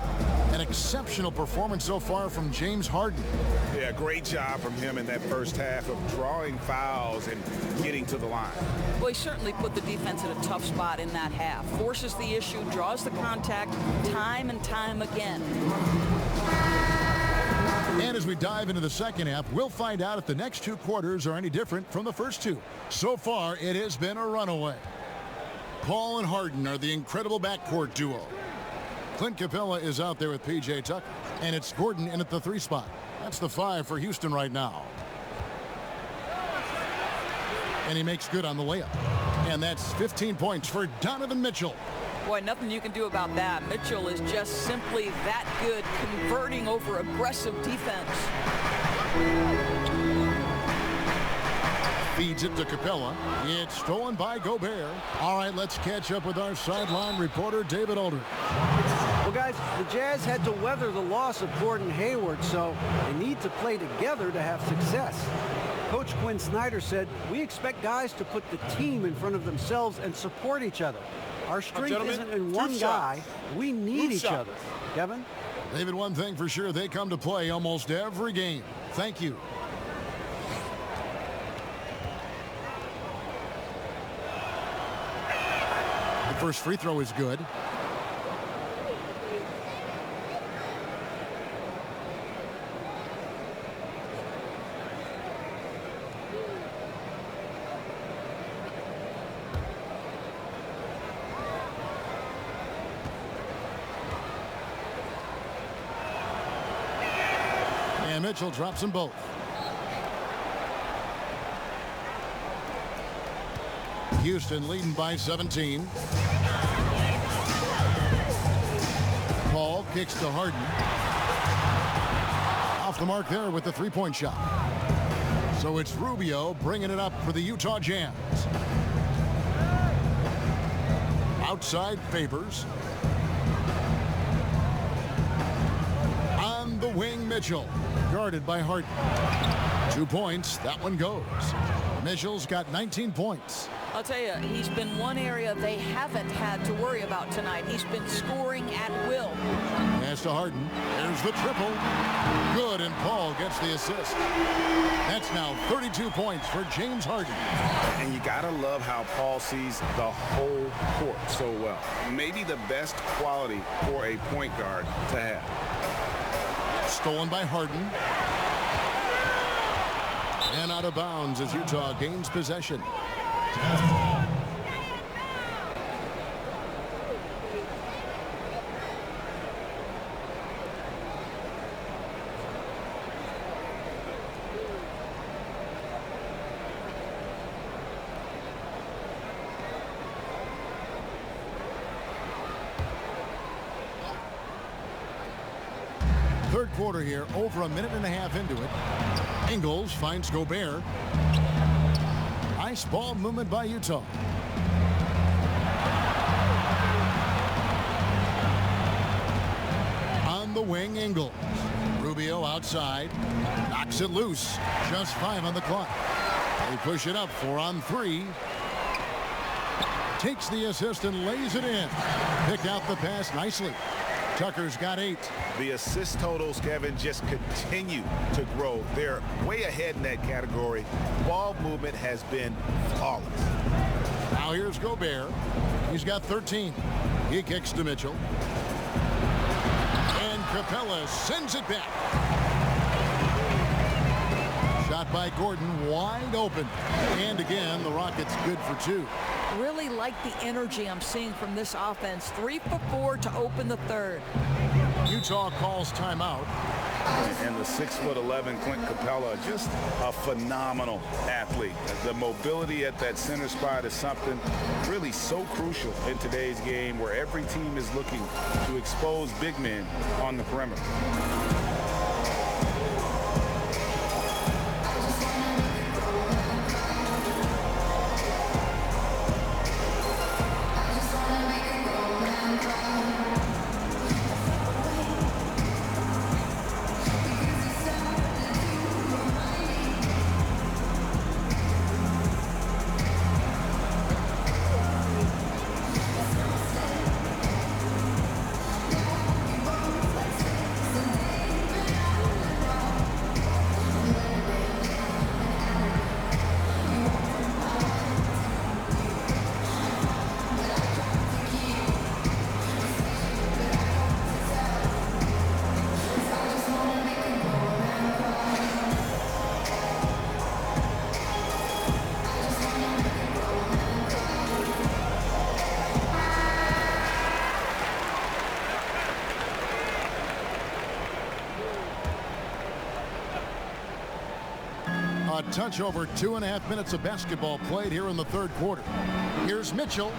An exceptional performance so far from James Harden. Yeah, great job from him in that first half of drawing fouls and getting to the line. Well, he certainly put the defense in a tough spot in that half. Forces the issue, draws the contact time and time again. And as we dive into the second half, we'll find out if the next two quarters are any different from the first two. So far, it has been a runaway. Paul and Harden are the incredible backcourt duo. Clint Capella is out there with P.J. Tucker, and it's Gordon in at the 3 spot. That's the 5 for Houston right now. And he makes good on the layup. And that's 15 points for Donovan Mitchell. Boy, nothing you can do about that. Mitchell is just simply that good, converting over aggressive defense. Feeds it to Capella. It's stolen by Gobert. All right, let's catch up with our sideline reporter, David Aldridge. Well, guys, the Jazz had to weather the loss of Gordon Hayward, so they need to play together to have success. Coach Quinn Snyder said, "We expect guys to put the team in front of themselves and support each other. Our strength isn't in one guy. We need each other." Kevin? David, one thing for sure, they come to play almost every game. Thank you. The first free throw is good. And Mitchell drops them both. Houston leading by 17. Paul kicks to Harden. Off the mark there with the three-point shot. So it's Rubio bringing it up for the Utah Jazz. Outside Favors. On the wing, Mitchell. Guarded by Harden. 2 points. That one goes. Mitchell's got 19 points. I'll tell you, he's been one area they haven't had to worry about tonight. He's been scoring at will. Pass to Harden. There's the triple. Good, and Paul gets the assist. That's now 32 points for James Harden. And you got to love how Paul sees the whole court so well. Maybe the best quality for a point guard to have. Stolen by Harden. And out of bounds as Utah gains possession. Third quarter here, over a minute and a half into it. Ingles finds Gobert. Nice ball movement by Utah. On the wing, Ingles. Rubio outside. Knocks it loose. Just 5 on the clock. They push it up 4 on 3. Takes the assist and lays it in. Picked out the pass nicely. Tucker's got 8. The assist totals, Kevin, just continue to grow. They're way ahead in that category. Ball movement has been flawless. Now here's Gobert. He's got 13. He kicks to Mitchell. And Capella sends it back. Shot by Gordon, wide open. And again, the Rockets good for 2. Really like the energy I'm seeing from this offense. 3 for 4 to open the third. Utah calls timeout. And the 6'11" Clint Capella, just a phenomenal athlete. The mobility at that center spot is something really so crucial in today's game where every team is looking to expose big men on the perimeter. touch over 2.5 minutes of basketball played here in the third quarter. Here's Mitchell.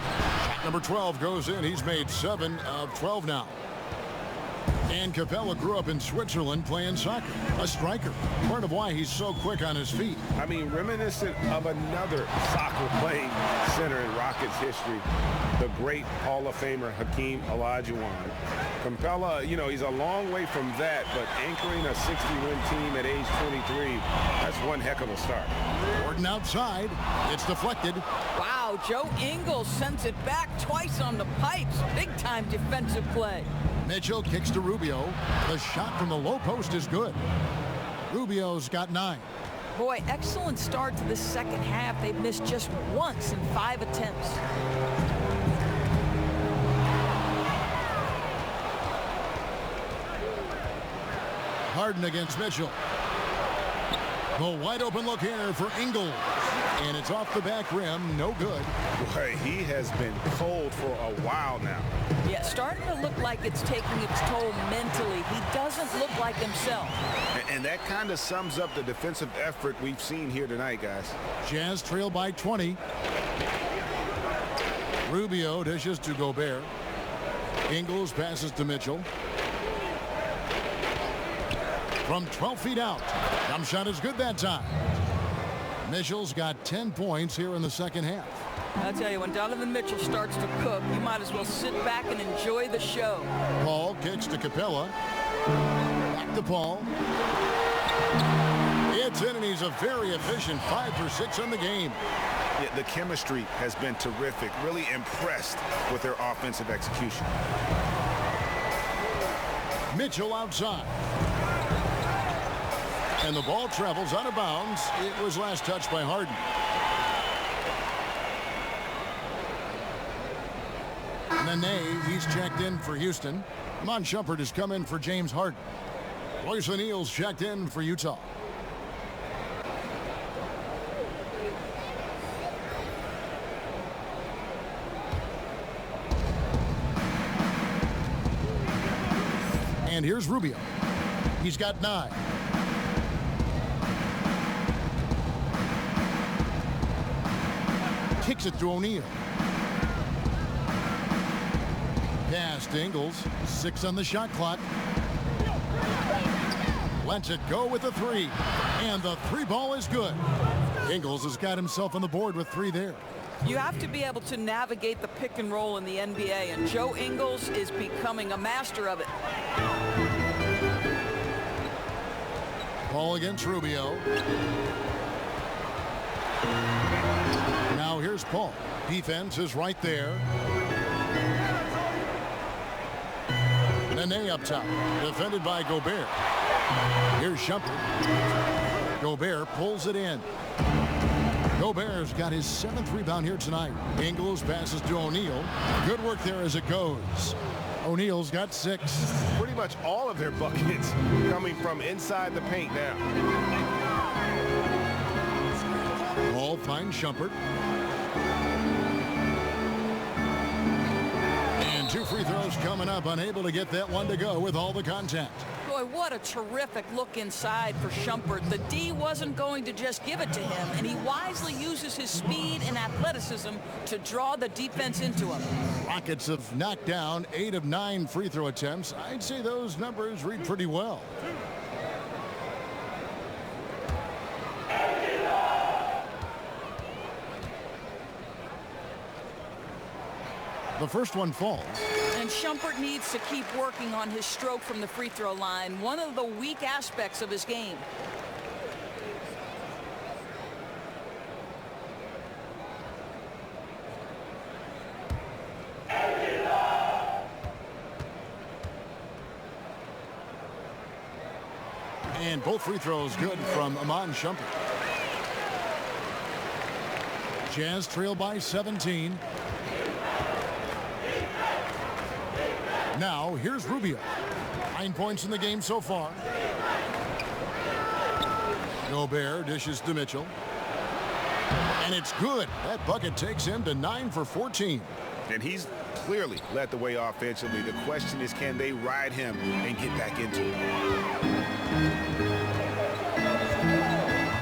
Shot number 12 goes in. He's made 7 of 12 now. And Capella grew up in Switzerland playing soccer, a striker. Part of why he's so quick on his feet. I mean, reminiscent of another soccer-playing center in Rockets history, the great Hall of Famer Hakeem Olajuwon. Capella, you know, he's a long way from that, but anchoring a 60-win team at age 23, that's one heck of a start. Gordon outside. It's deflected. Wow, Joe Ingles sends it back twice on the pipes. Big-time defensive play. Mitchell kicks to Rubio. The shot from the low post is good. Rubio's got 9. Boy, excellent start to the second half. They've missed just once in 5 attempts. Harden against Mitchell. The wide open look here for Ingles. And it's off the back rim. No good. Boy, he has been cold for a while now. Yeah, starting to look like it's taking its toll mentally. He doesn't look like himself. And that kind of sums up the defensive effort we've seen here tonight, guys. Jazz trail by 20. Rubio dishes to Gobert. Ingles passes to Mitchell. From 12 feet out. Jump shot is good that time. Mitchell's got 10 points here in the second half. I'll tell you, when Donovan Mitchell starts to cook, you might as well sit back and enjoy the show. Paul kicks to Capella. Back to Paul. It's in, and he's a very efficient 5 for 6 in the game. Yeah, the chemistry has been terrific. Really impressed with their offensive execution. Mitchell outside. And the ball travels out of bounds. It was last touched by Harden. Nene, he's checked in for Houston. Mon Shumpert has come in for James Harden. Royce O'Neal's checked in for Utah. And here's Rubio. He's got 9. Kicks it to O'Neal. Pass to Ingles. 6 on the shot clock. Lets it go with the 3. And the 3 ball is good. Ingles has got himself on the board with 3 there. You have to be able to navigate the pick and roll in the NBA, and Joe Ingles is becoming a master of it. Ball against Rubio. Now here's Paul. Defense is right there. Nene up top. Defended by Gobert. Here's Shumpert. Gobert pulls it in. Gobert's got his 7th rebound here tonight. Ingles passes to O'Neal. Good work there as it goes. O'Neal's got 6. Pretty much all of their buckets coming from inside the paint now. Ball finds Shumpert. And 2 free throws coming up. Unable to get that one to go with all the contact. Boy, what a terrific look inside for Shumpert. The D wasn't going to just give it to him, and he wisely uses his speed and athleticism to draw the defense into him. Rockets have knocked down 8 of 9 free throw attempts. I'd say those numbers read pretty well. The first one falls. And Shumpert needs to keep working on his stroke from the free throw line, one of the weak aspects of his game. And both free throws good from Mon Shumpert. Jazz trail by 17. Now, here's Rubio. 9 points in the game so far. Gobert dishes to Mitchell. And it's good. That bucket takes him to 9 for 14. And he's clearly led the way offensively. The question is, can they ride him and get back into it?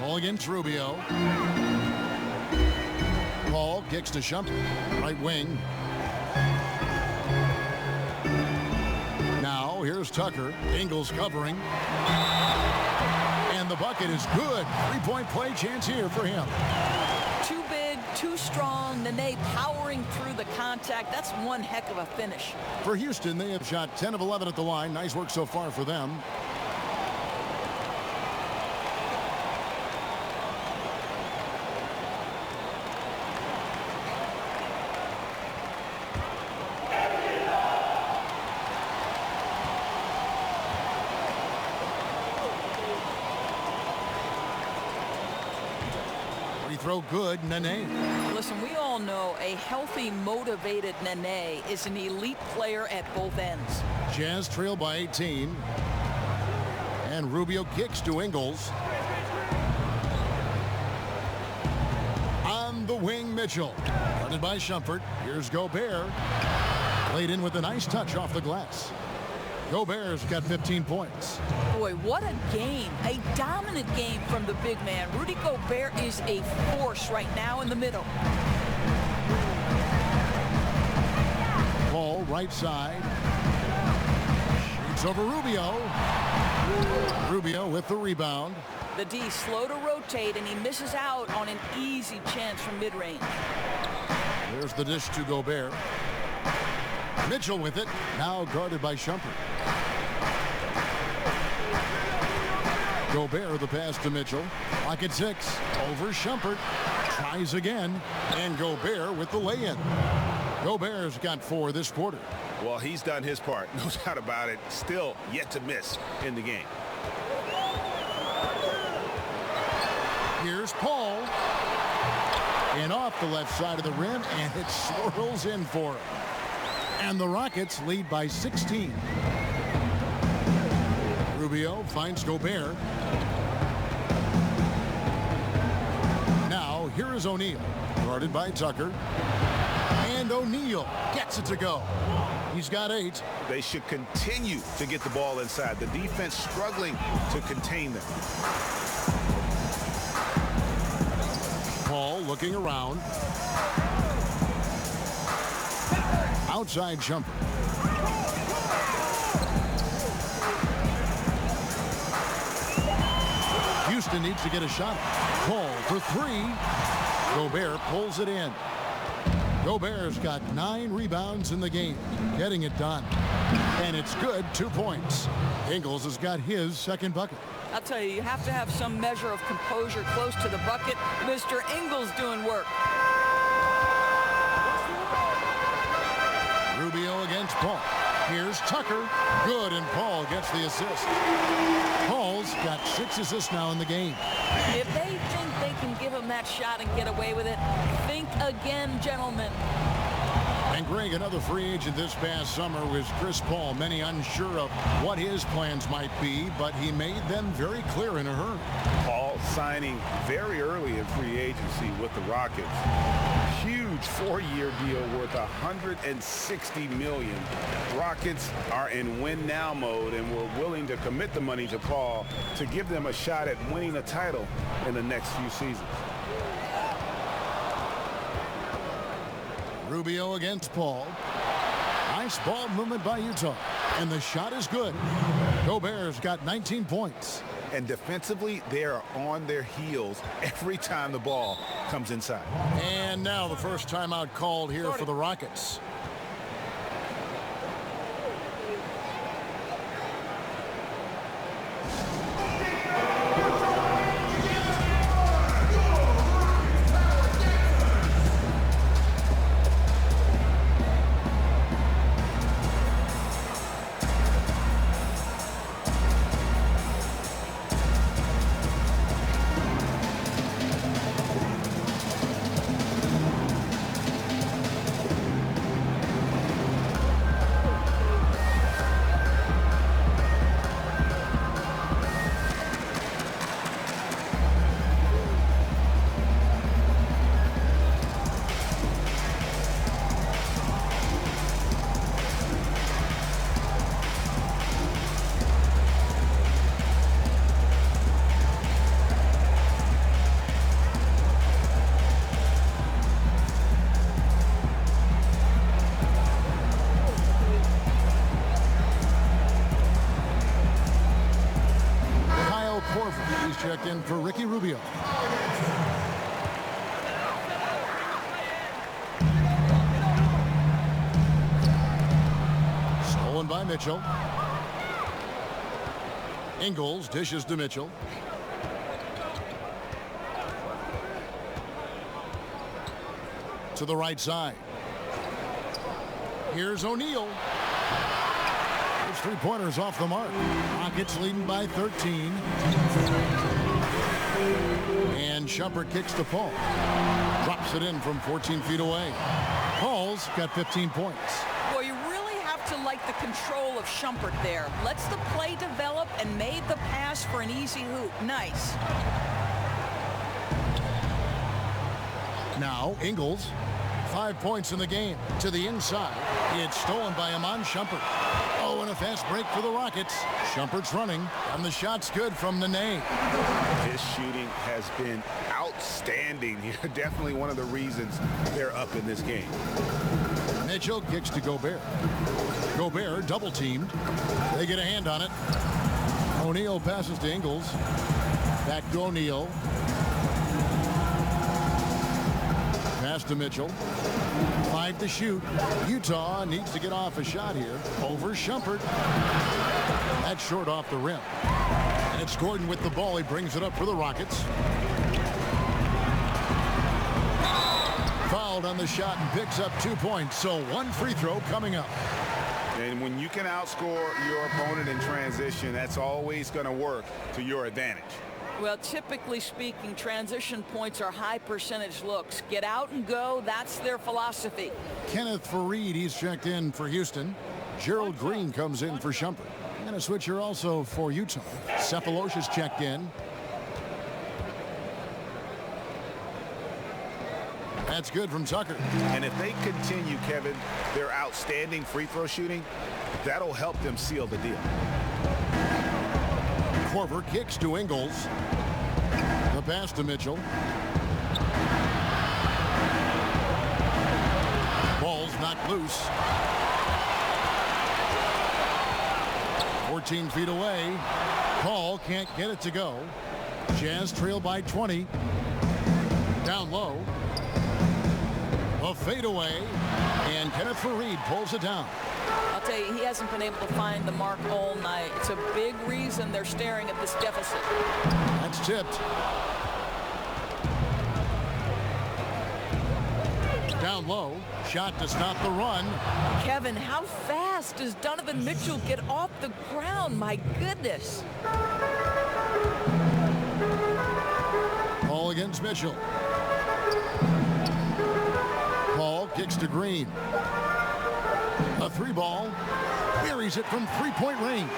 Ball against Rubio. Paul kicks to Shumpert, right wing. Now here's Tucker. Ingles covering. And the bucket is good. Three-point play chance here for him. Too big, too strong. Nene powering through the contact. That's one heck of a finish. For Houston, they have shot 10 of 11 at the line. Nice work so far for them. Throw good, Nene. Listen, we all know a healthy, motivated Nene is an elite player at both ends. Jazz trail by 18. And Rubio kicks to Ingles. On the wing, Mitchell. Guarded by Shumpert. Here's Gobert. Laid in with a nice touch off the glass. Gobert's got 15 points. Boy, what a game. A dominant game from the big man. Rudy Gobert is a force right now in the middle. Ball right side. Shoots over Rubio. Rubio with the rebound. The D slow to rotate, and he misses out on an easy chance from mid-range. There's the dish to Gobert. Mitchell with it, now guarded by Shumpert. Gobert the pass to Mitchell. Lock at 6. Over Shumpert. Tries again. And Gobert with the lay-in. Gobert's got 4 this quarter. Well, he's done his part. No doubt about it. Still yet to miss in the game. Here's Paul. And off the left side of the rim, and it swirls in for him. And the Rockets lead by 16. Rubio finds Gobert. Now, here is O'Neal, guarded by Tucker. And O'Neal gets it to go. He's got 8. They should continue to get the ball inside. The defense struggling to contain them. Paul looking around. Outside Shumpert. Houston needs to get a shot. Paul for 3. Gobert pulls it in. Gobert's got 9 rebounds in the game, getting it done. And it's good, 2 points. Ingles has got his second bucket. I'll tell you, you have to have some measure of composure close to the bucket. Mr. Ingles doing work. Rubio against Paul. Here's Tucker. Good, and Paul gets the assist. Paul's got 6 assists now in the game. If they think they can give him that shot and get away with it, think again, gentlemen. And Greg, another free agent this past summer was Chris Paul. Many unsure of what his plans might be, but he made them very clear in a hurry. Paul signing very early in free agency with the Rockets. Huge 4-year deal worth $160 million. Rockets are in win now mode and were willing to commit the money to Paul to give them a shot at winning a title in the next few seasons. Rubio against Paul. Nice ball movement by Utah. And the shot is good. Gobert's got 19 points. And defensively, they are on their heels every time the ball comes inside. And now the first timeout called here for the Rockets. checked in for Ricky Rubio. Stolen by Mitchell. Ingles dishes to Mitchell. To the right side. Here's O'Neal. His three-pointers off the mark. Rockets leading by 13. And Shumpert kicks to Paul. Drops it in from 14 feet away. Paul's got 15 points. Well, you really have to like the control of Shumpert there. Lets the play develop and made the pass for an easy hoop. Nice. Now Ingles. 5 points in the game. To the inside. It's stolen by Iman Shumpert. Oh, and a fast break for the Rockets. Shumpert's running, and the shot's good from Nene. His shooting has been outstanding here. Definitely one of the reasons they're up in this game. Mitchell kicks to Gobert. Gobert double-teamed. They get a hand on it. O'Neal passes to Ingles. Back to O'Neal. Pass to Mitchell. 5 to shoot. Utah needs to get off a shot here. Over Shumpert. That's short off the rim. And it's Gordon with the ball. He brings it up for the Rockets. Fouled on the shot and picks up 2 points. So one free throw coming up. And when you can outscore your opponent in transition, that's always going to work to your advantage. Well, typically speaking, transition points are high percentage looks. Get out and go. That's their philosophy. Kenneth Fareed, he's checked in for Houston. Gerald Green comes in for Shumpert. And a switcher also for Utah. Cephalosha's checked in. That's good from Tucker. And if they continue, Kevin, their outstanding free throw shooting, that'll help them seal the deal. Korver kicks to Ingles. The pass to Mitchell. Ball's knocked loose. 14 feet away. Paul can't get it to go. Jazz trail by 20. Down low. A fadeaway. And Kenneth Fareed pulls it down. I'll tell you, he hasn't been able to find the mark all night. It's a big reason they're staring at this deficit. That's tipped. Down low. Shot to stop the run. Kevin, how fast does Donovan Mitchell get off the ground? My goodness. Paul against Mitchell. Paul kicks to Green. A three ball. Buries it from three-point range.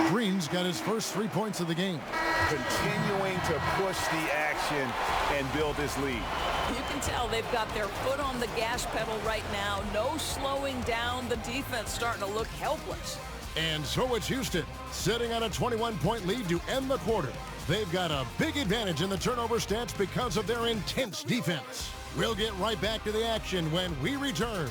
Green's got his first 3 points of the game. Continuing to push the action and build this lead. You can tell they've got their foot on the gas pedal right now. No slowing down. The defense starting to look helpless. And so it's Houston sitting on a 21-point lead to end the quarter. They've got a big advantage in the turnover stats because of their intense defense. We'll get right back to the action when we return.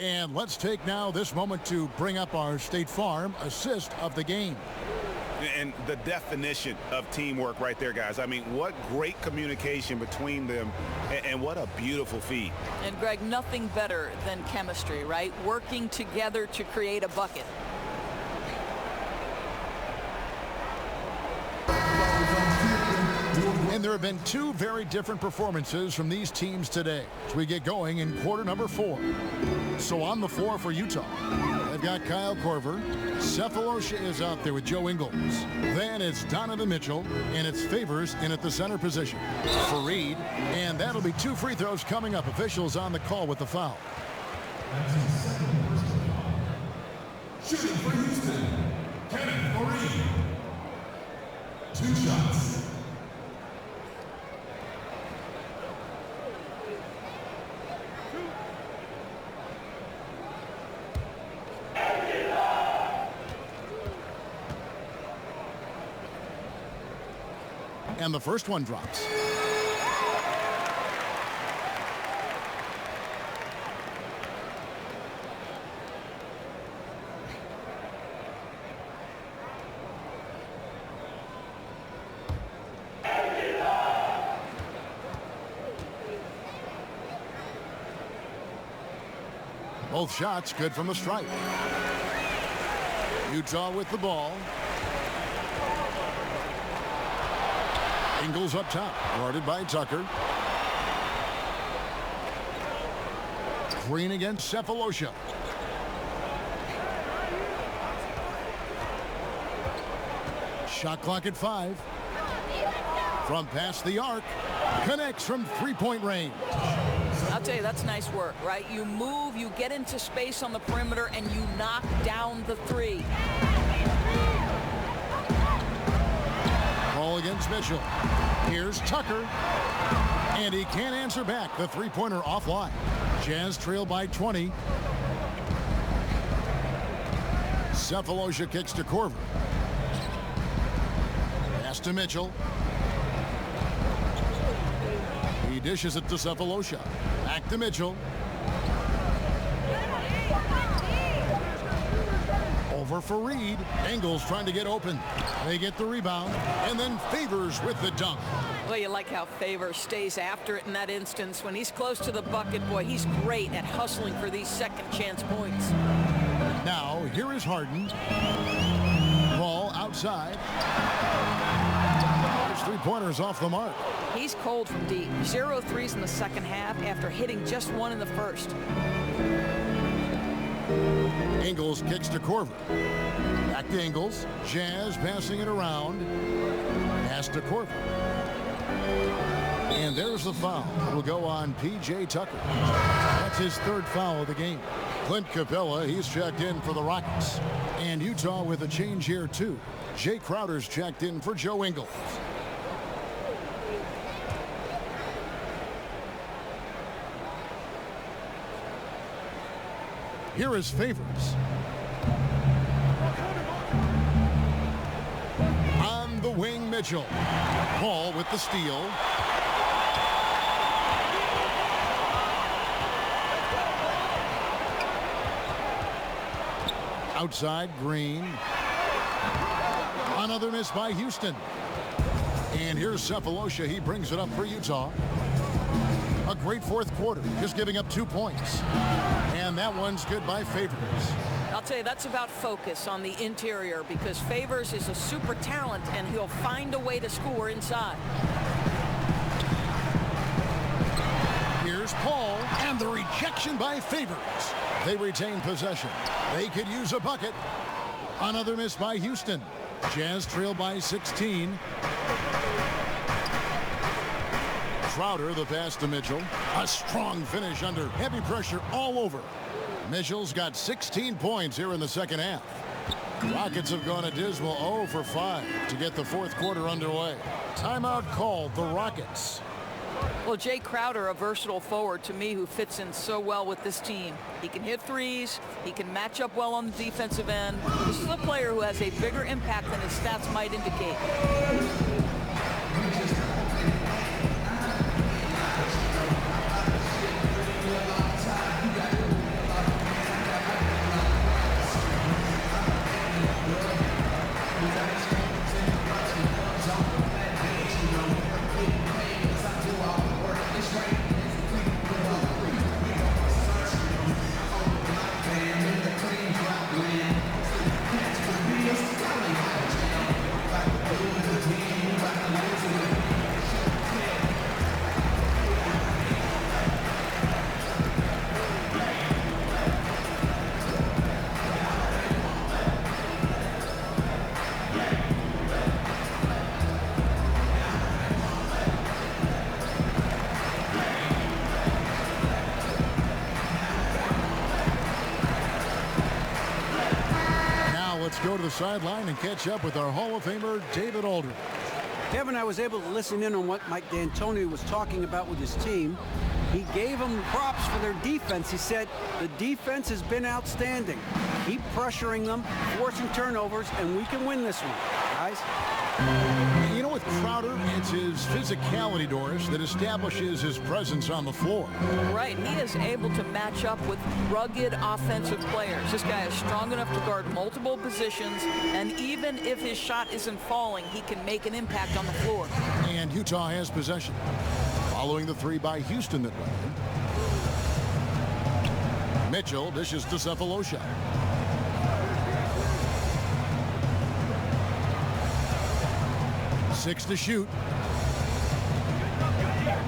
And let's take now this moment to bring up our State Farm assist of the game. And the definition of teamwork right there, guys. I mean, what great communication between them, and what a beautiful feed. And Greg, nothing better than chemistry, right? Working together to create a bucket. And there have been two very different performances from these teams today as we get going in quarter number 4. So on the floor for Utah, they've got Kyle Korver. Cephalosha is out there with Joe Ingles. Then it's Donovan Mitchell, and it's Favors in at the center position. Fareed, and that'll be 2 free throws coming up. Officials on the call with the foul. Shooting for Houston, Kenneth Fareed. 2 shots. And the first one drops. Both shots good from the stripe. Utah with the ball. Ingles up top, guarded by Tucker. Green against Cephalosha. Shot clock at 5. From past the arc. Connects from three-point range. I'll tell you, that's nice work, right? You move, you get into space on the perimeter, and you knock down the three. Ball against Mitchell. Here's Tucker. And he can't answer back. The three-pointer offline. Jazz trail by 20. Cephalosha kicks to Korver. Pass to Mitchell. He dishes it to Cephalosha. Back to Mitchell. Over for Reed. Ingles trying to get open. They get the rebound. And then Favors with the dunk. Well, you like how Favors stays after it in that instance. When he's close to the bucket, boy, he's great at hustling for these second chance points. Now, here is Harden. Ball outside. His three-pointers off the mark. He's cold from deep. 0 threes in the second half after hitting just 1 in the first. Ingles kicks to Korver. Back to Ingles. Jazz passing it around. Pass to Korver. And there's the foul. It'll go on P.J. Tucker. That's his third foul of the game. Clint Capella, he's checked in for the Rockets. And Utah with a change here, too. Jay Crowder's checked in for Joe Ingles. Here is Favors. On the wing, Mitchell. Paul with the steal. Outside, Green. Another miss by Houston. And here's Cephalosha. He brings it up for Utah. A great fourth quarter, just giving up 2 points. And that one's good by Favors. I'll tell you, that's about focus on the interior because Favors is a super talent and he'll find a way to score inside. Here's Paul and the rejection by Favors. They retain possession. They could use a bucket. Another miss by Houston. Jazz trail by 16. Crowder, the pass to Mitchell. A strong finish under heavy pressure all over. Mitchell's got 16 points here in the second half. Rockets have gone a dismal 0 for 5 to get the fourth quarter underway. Timeout called the Rockets. Well, Jay Crowder, a versatile forward to me who fits in so well with this team. He can hit threes. He can match up well on the defensive end. This is a player who has a bigger impact than his stats might indicate. Go to the sideline and catch up with our Hall of Famer, David Aldridge. Kevin, I was able to listen in on what Mike D'Antoni was talking about with his team. He gave them props for their defense. He said the defense has been outstanding. Keep pressuring them, forcing turnovers, and we can win this one, guys. You know, with Crowder, it's his physicality, Doris, that establishes his presence on the floor. Right. He is able to match up with rugged offensive players. This guy is strong enough to guard multiple positions, and even if his shot isn't falling, he can make an impact on the floor. And Utah has possession. Following the three by Houston that went in. Mitchell dishes to Cephalosha. Six to shoot.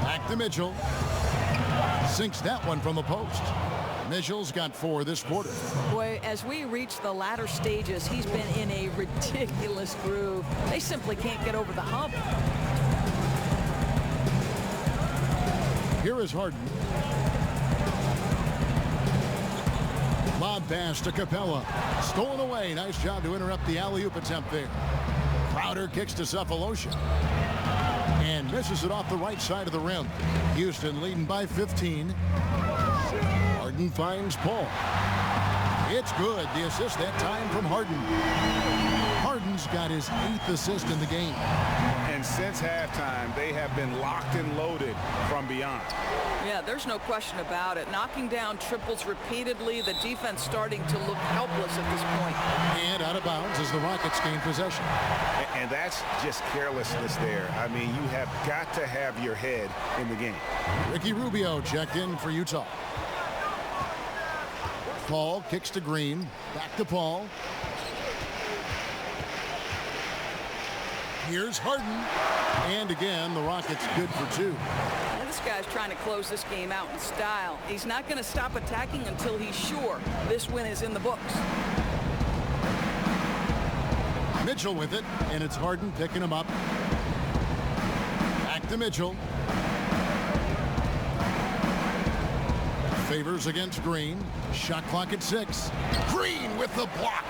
Back to Mitchell. Sinks that one from the post. Mitchell's got 4 this quarter. Boy, as we reach the latter stages, he's been in a ridiculous groove. They simply can't get over the hump. Here is Harden. Lob pass to Capella. Stolen away. Nice job to interrupt the alley-oop attempt there. Crowder kicks to Cephalosha. And misses it off the right side of the rim. Houston leading by 15. Harden finds Paul. It's good. The assist that time from Harden. Harden's got his 8th assist in the game. And since halftime, they have been locked and loaded from beyond. Yeah, there's no question about it. Knocking down triples repeatedly, the defense starting to look helpless at this point. And out of bounds as the Rockets gain possession. And that's just carelessness there. I mean, you have got to have your head in the game. Ricky Rubio checked in for Utah. Paul kicks to Green. Back to Paul. Here's Harden. And again, the Rockets good for 2. This guy's trying to close this game out in style. He's not going to stop attacking until he's sure this win is in the books. Mitchell with it, and it's Harden picking him up. Back to Mitchell. Favors against Green. Shot clock at 6. Green with the block.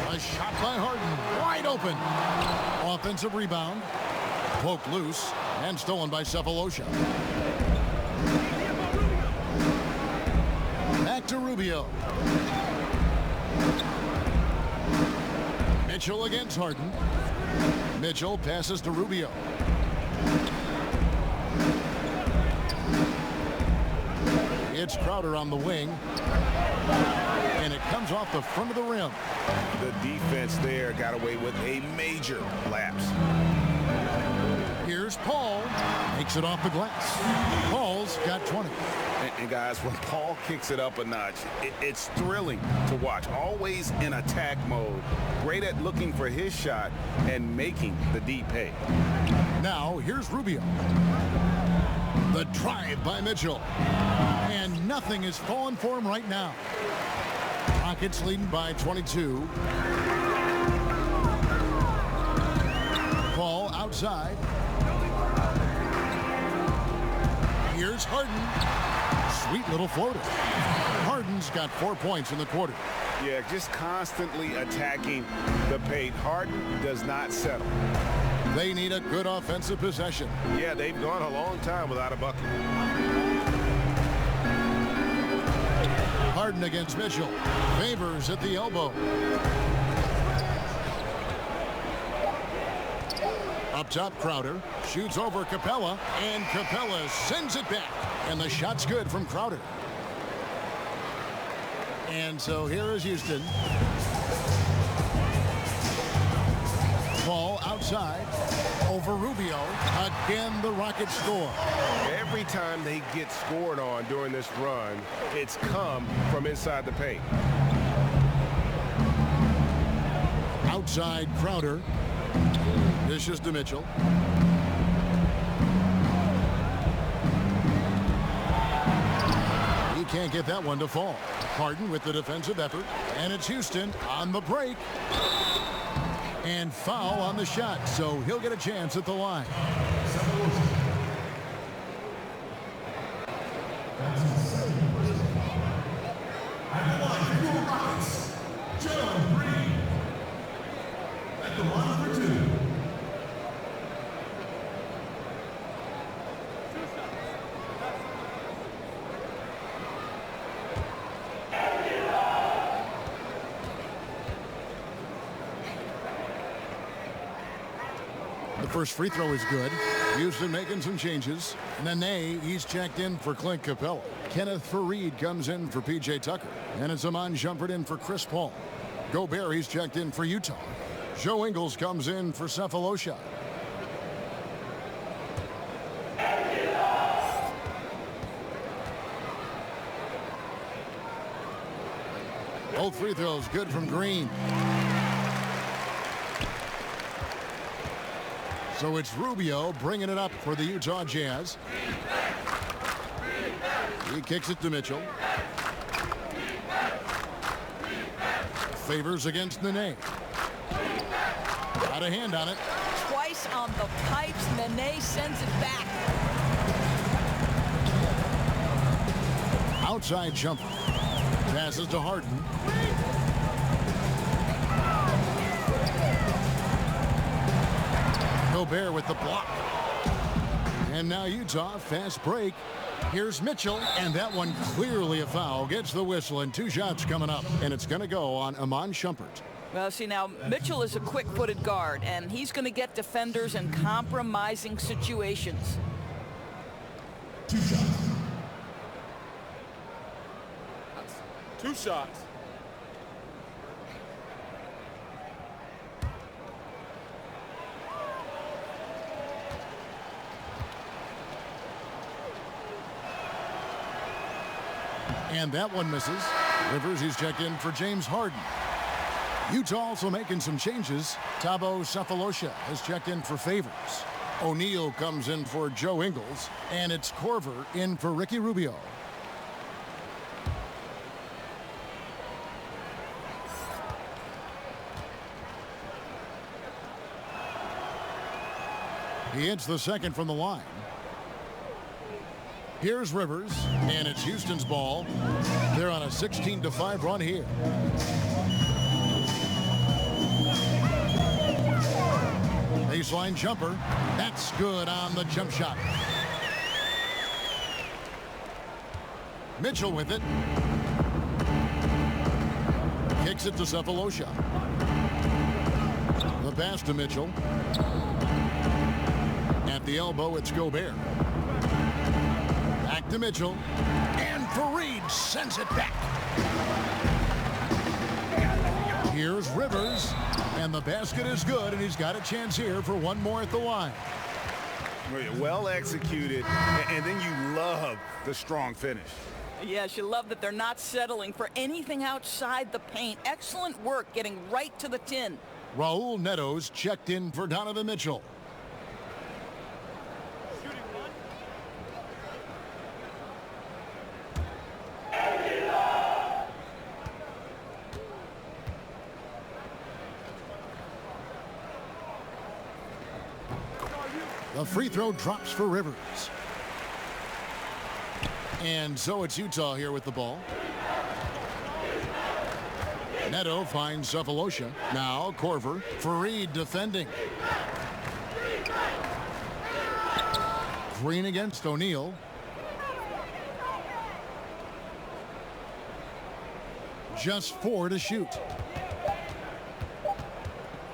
A shot by Harden. Wide open. Offensive rebound. Poked loose and stolen by Cephalosha. Back to Rubio. Mitchell against Harden. Mitchell passes to Rubio. It's Crowder on the wing. And it comes off the front of the rim. The defense there got away with a major lapse. Here's Paul. Makes it off the glass. Paul's got 20. And guys, when Paul kicks it up a notch, it's thrilling to watch. Always in attack mode. Great at looking for his shot and making the D pay. Now, here's Rubio. The drive by Mitchell. And nothing is falling for him right now. Rockets leading by 22. Paul outside. Here's Harden. Sweet little floater. Harden's got 4 points in the quarter. Yeah, just constantly attacking the paint. Harden does not settle. They need a good offensive possession. Yeah, they've gone a long time without a bucket. Harden against Mitchell. Favors at the elbow. Up top, Crowder shoots over Capella, and Capella sends it back. And the shot's good from Crowder. And so here is Houston. Ball outside over Rubio. Again, the Rockets score. Every time they get scored on during this run, it's come from inside the paint. Outside Crowder. Dishes to Mitchell. He can't get that one to fall. Harden with the defensive effort. And it's Houston on the break. And foul on the shot, so he'll get a chance at the line. At the line for your Rockets, Joe Green. At the line for 2. The first free throw is good. Houston making some changes. Nene, he's checked in for Clint Capella. Kenneth Faried comes in for P.J. Tucker. And it's Amon Shumpert in for Chris Paul. Gobert, he's checked in for Utah. Joe Ingles comes in for Cephalosha. Both free throws good from Green. So it's Rubio bringing it up for the Utah Jazz. He kicks it to Mitchell. Favors against Nene. Got a hand on it. Twice on the pipes. Nene sends it back. Outside jumper. Passes to Harden. Gobert with the block. And now Utah, fast break. Here's Mitchell, and that one clearly a foul. Gets the whistle, and 2 shots coming up. And it's going to go on Amon Shumpert. Well, see, now, Mitchell is a quick-footed guard, and he's going to get defenders in compromising situations. 2 shots. 2 shots. And that one misses. Rivers, he's checked in for James Harden. Utah also making some changes. Thabo Cephalosha has checked in for Favors. O'Neal comes in for Joe Ingles. And it's Korver in for Ricky Rubio. He hits the second from the line. Here's Rivers, and it's Houston's ball. They're on a 16-5 run here. Baseline jumper. That's good on the jump shot. Mitchell with it. Kicks it to Cephalosha. The pass to Mitchell. At the elbow, it's Gobert. Back to Mitchell. And Faried sends it back. Here's Rivers. And the basket is good, and he's got a chance here for one more at the line. Well executed, and then you love the strong finish. Yes, you love that they're not settling for anything outside the paint. Excellent work getting right to the tin. Raul Neto's checked in for Donovan Mitchell. The free throw drops for Rivers. And so it's Utah here with the ball. Neto finds Cephalosha. Now Korver. Faried defending. Green against O'Neal. Just 4 to shoot.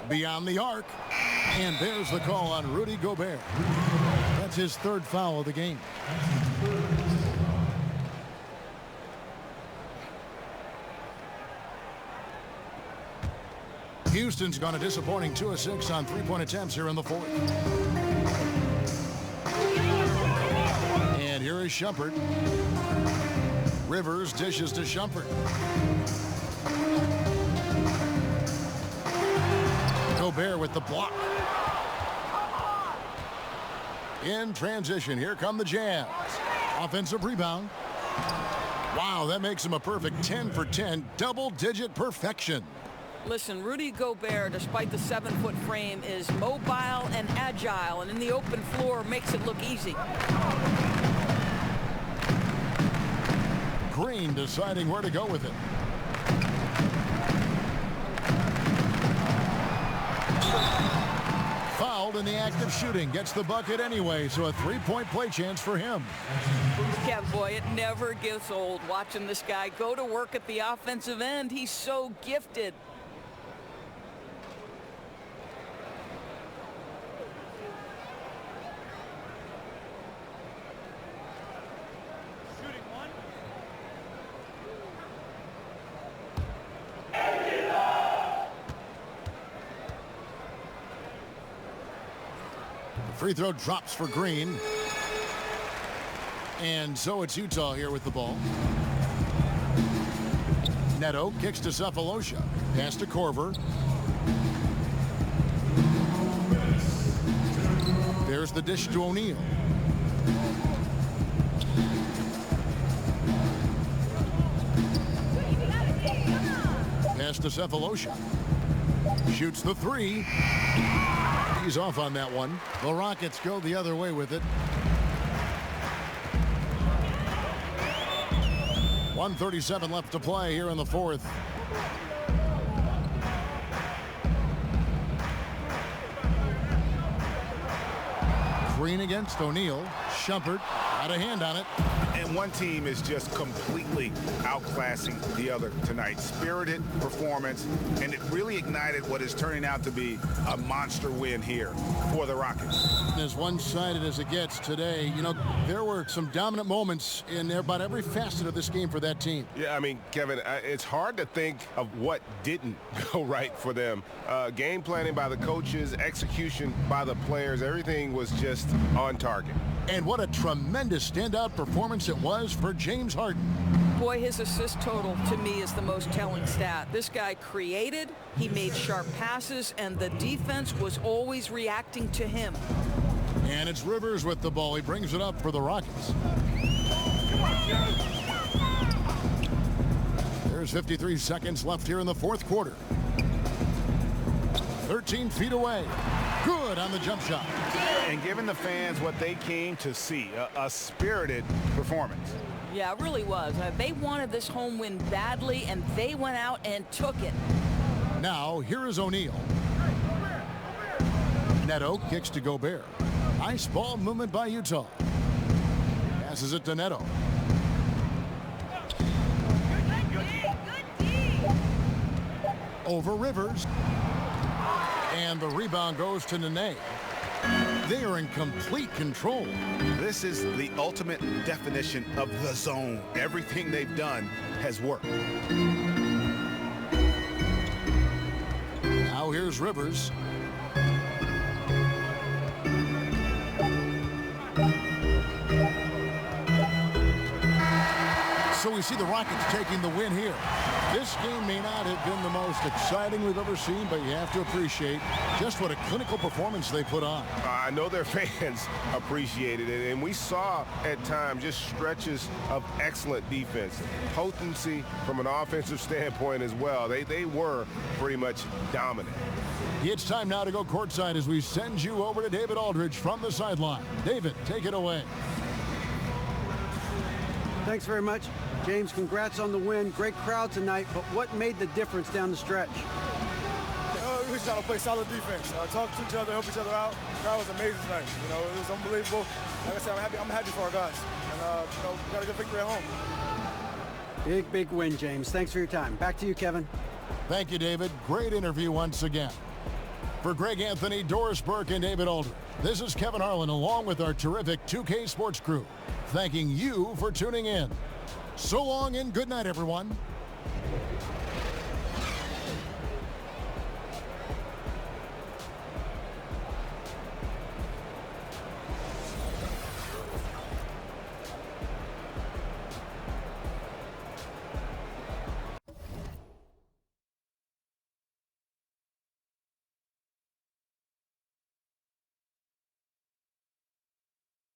Beyond the arc. And there's the call on Rudy Gobert. That's his 3rd foul of the game. Houston's gone a disappointing 2 of 6 on 3-point attempts here in the 4th. And here is Shumpert. Rivers dishes to Shumpert. Gobert with the block. In transition, here come the Jazz. Offensive rebound. Wow, that makes him a perfect 10 for 10, double-digit perfection. Listen, Rudy Gobert, despite the 7-foot frame, is mobile and agile, and in the open floor makes it look easy. Green deciding where to go with it. Fouled in the act of shooting. Gets the bucket anyway, so a 3-point play chance for him. Yeah, boy, it never gets old watching this guy go to work at the offensive end. He's so gifted. Free throw drops for Green. And so it's Utah here with the ball. Neto kicks to Cephalosha. Pass to Korver. There's the dish to O'Neal. Pass to Cephalosha. Shoots the three. He's off on that one. The Rockets go the other way with it. 1:37 left to play here in the fourth. Green against O'Neal. Shumpert had a hand on it. And one team is just completely outclassing the other tonight. Spirited performance, and it really ignited what is turning out to be a monster win here for the Rockets. As one-sided as it gets today, you know, there were some dominant moments in about every facet of this game for that team. Yeah, I mean, Kevin, it's hard to think of what didn't go right for them. Game planning by the coaches, execution by the players, everything was just on target. And what a tremendous standout performance it was for James Harden. Boy, his assist total to me is the most telling stat. This guy created, he made sharp passes, and the defense was always reacting to him. And it's Rivers with the ball. He brings it up for the Rockets. There's 53 seconds left here in the fourth quarter. 13 feet away. Good on the jump shot. And giving the fans what they came to see, a spirited performance. Yeah, it really was. They wanted this home win badly, and they went out and took it. Now, here is O'Neal. Neto kicks to Gobert. Nice ball movement by Utah. Passes it to Neto. Over Rivers. And the rebound goes to Nene. They are in complete control. This is the ultimate definition of the zone. Everything they've done has worked. Now here's Rivers. So we see the Rockets taking the win here. This game may not have been the most exciting we've ever seen, but you have to appreciate just what a clinical performance they put on. I know their fans appreciated it, and we saw at times just stretches of excellent defense. Potency from an offensive standpoint as well. They were pretty much dominant. It's time now to go courtside as we send you over to David Aldridge from the sideline. David, take it away. Thanks very much. James, congrats on the win. Great crowd tonight, but what made the difference down the stretch? We just trying to play solid defense. Talk to each other, help each other out. The crowd was amazing tonight. You know, it was unbelievable. Like I said, I'm happy for our guys. And, you know, we got a good victory at home. Big win, James. Thanks for your time. Back to you, Kevin. Thank you, David. Great interview once again. For Greg Anthony, Doris Burke, and David Aldridge, this is Kevin Harlan along with our terrific 2K Sports crew, thanking you for tuning in. So long and good night, everyone.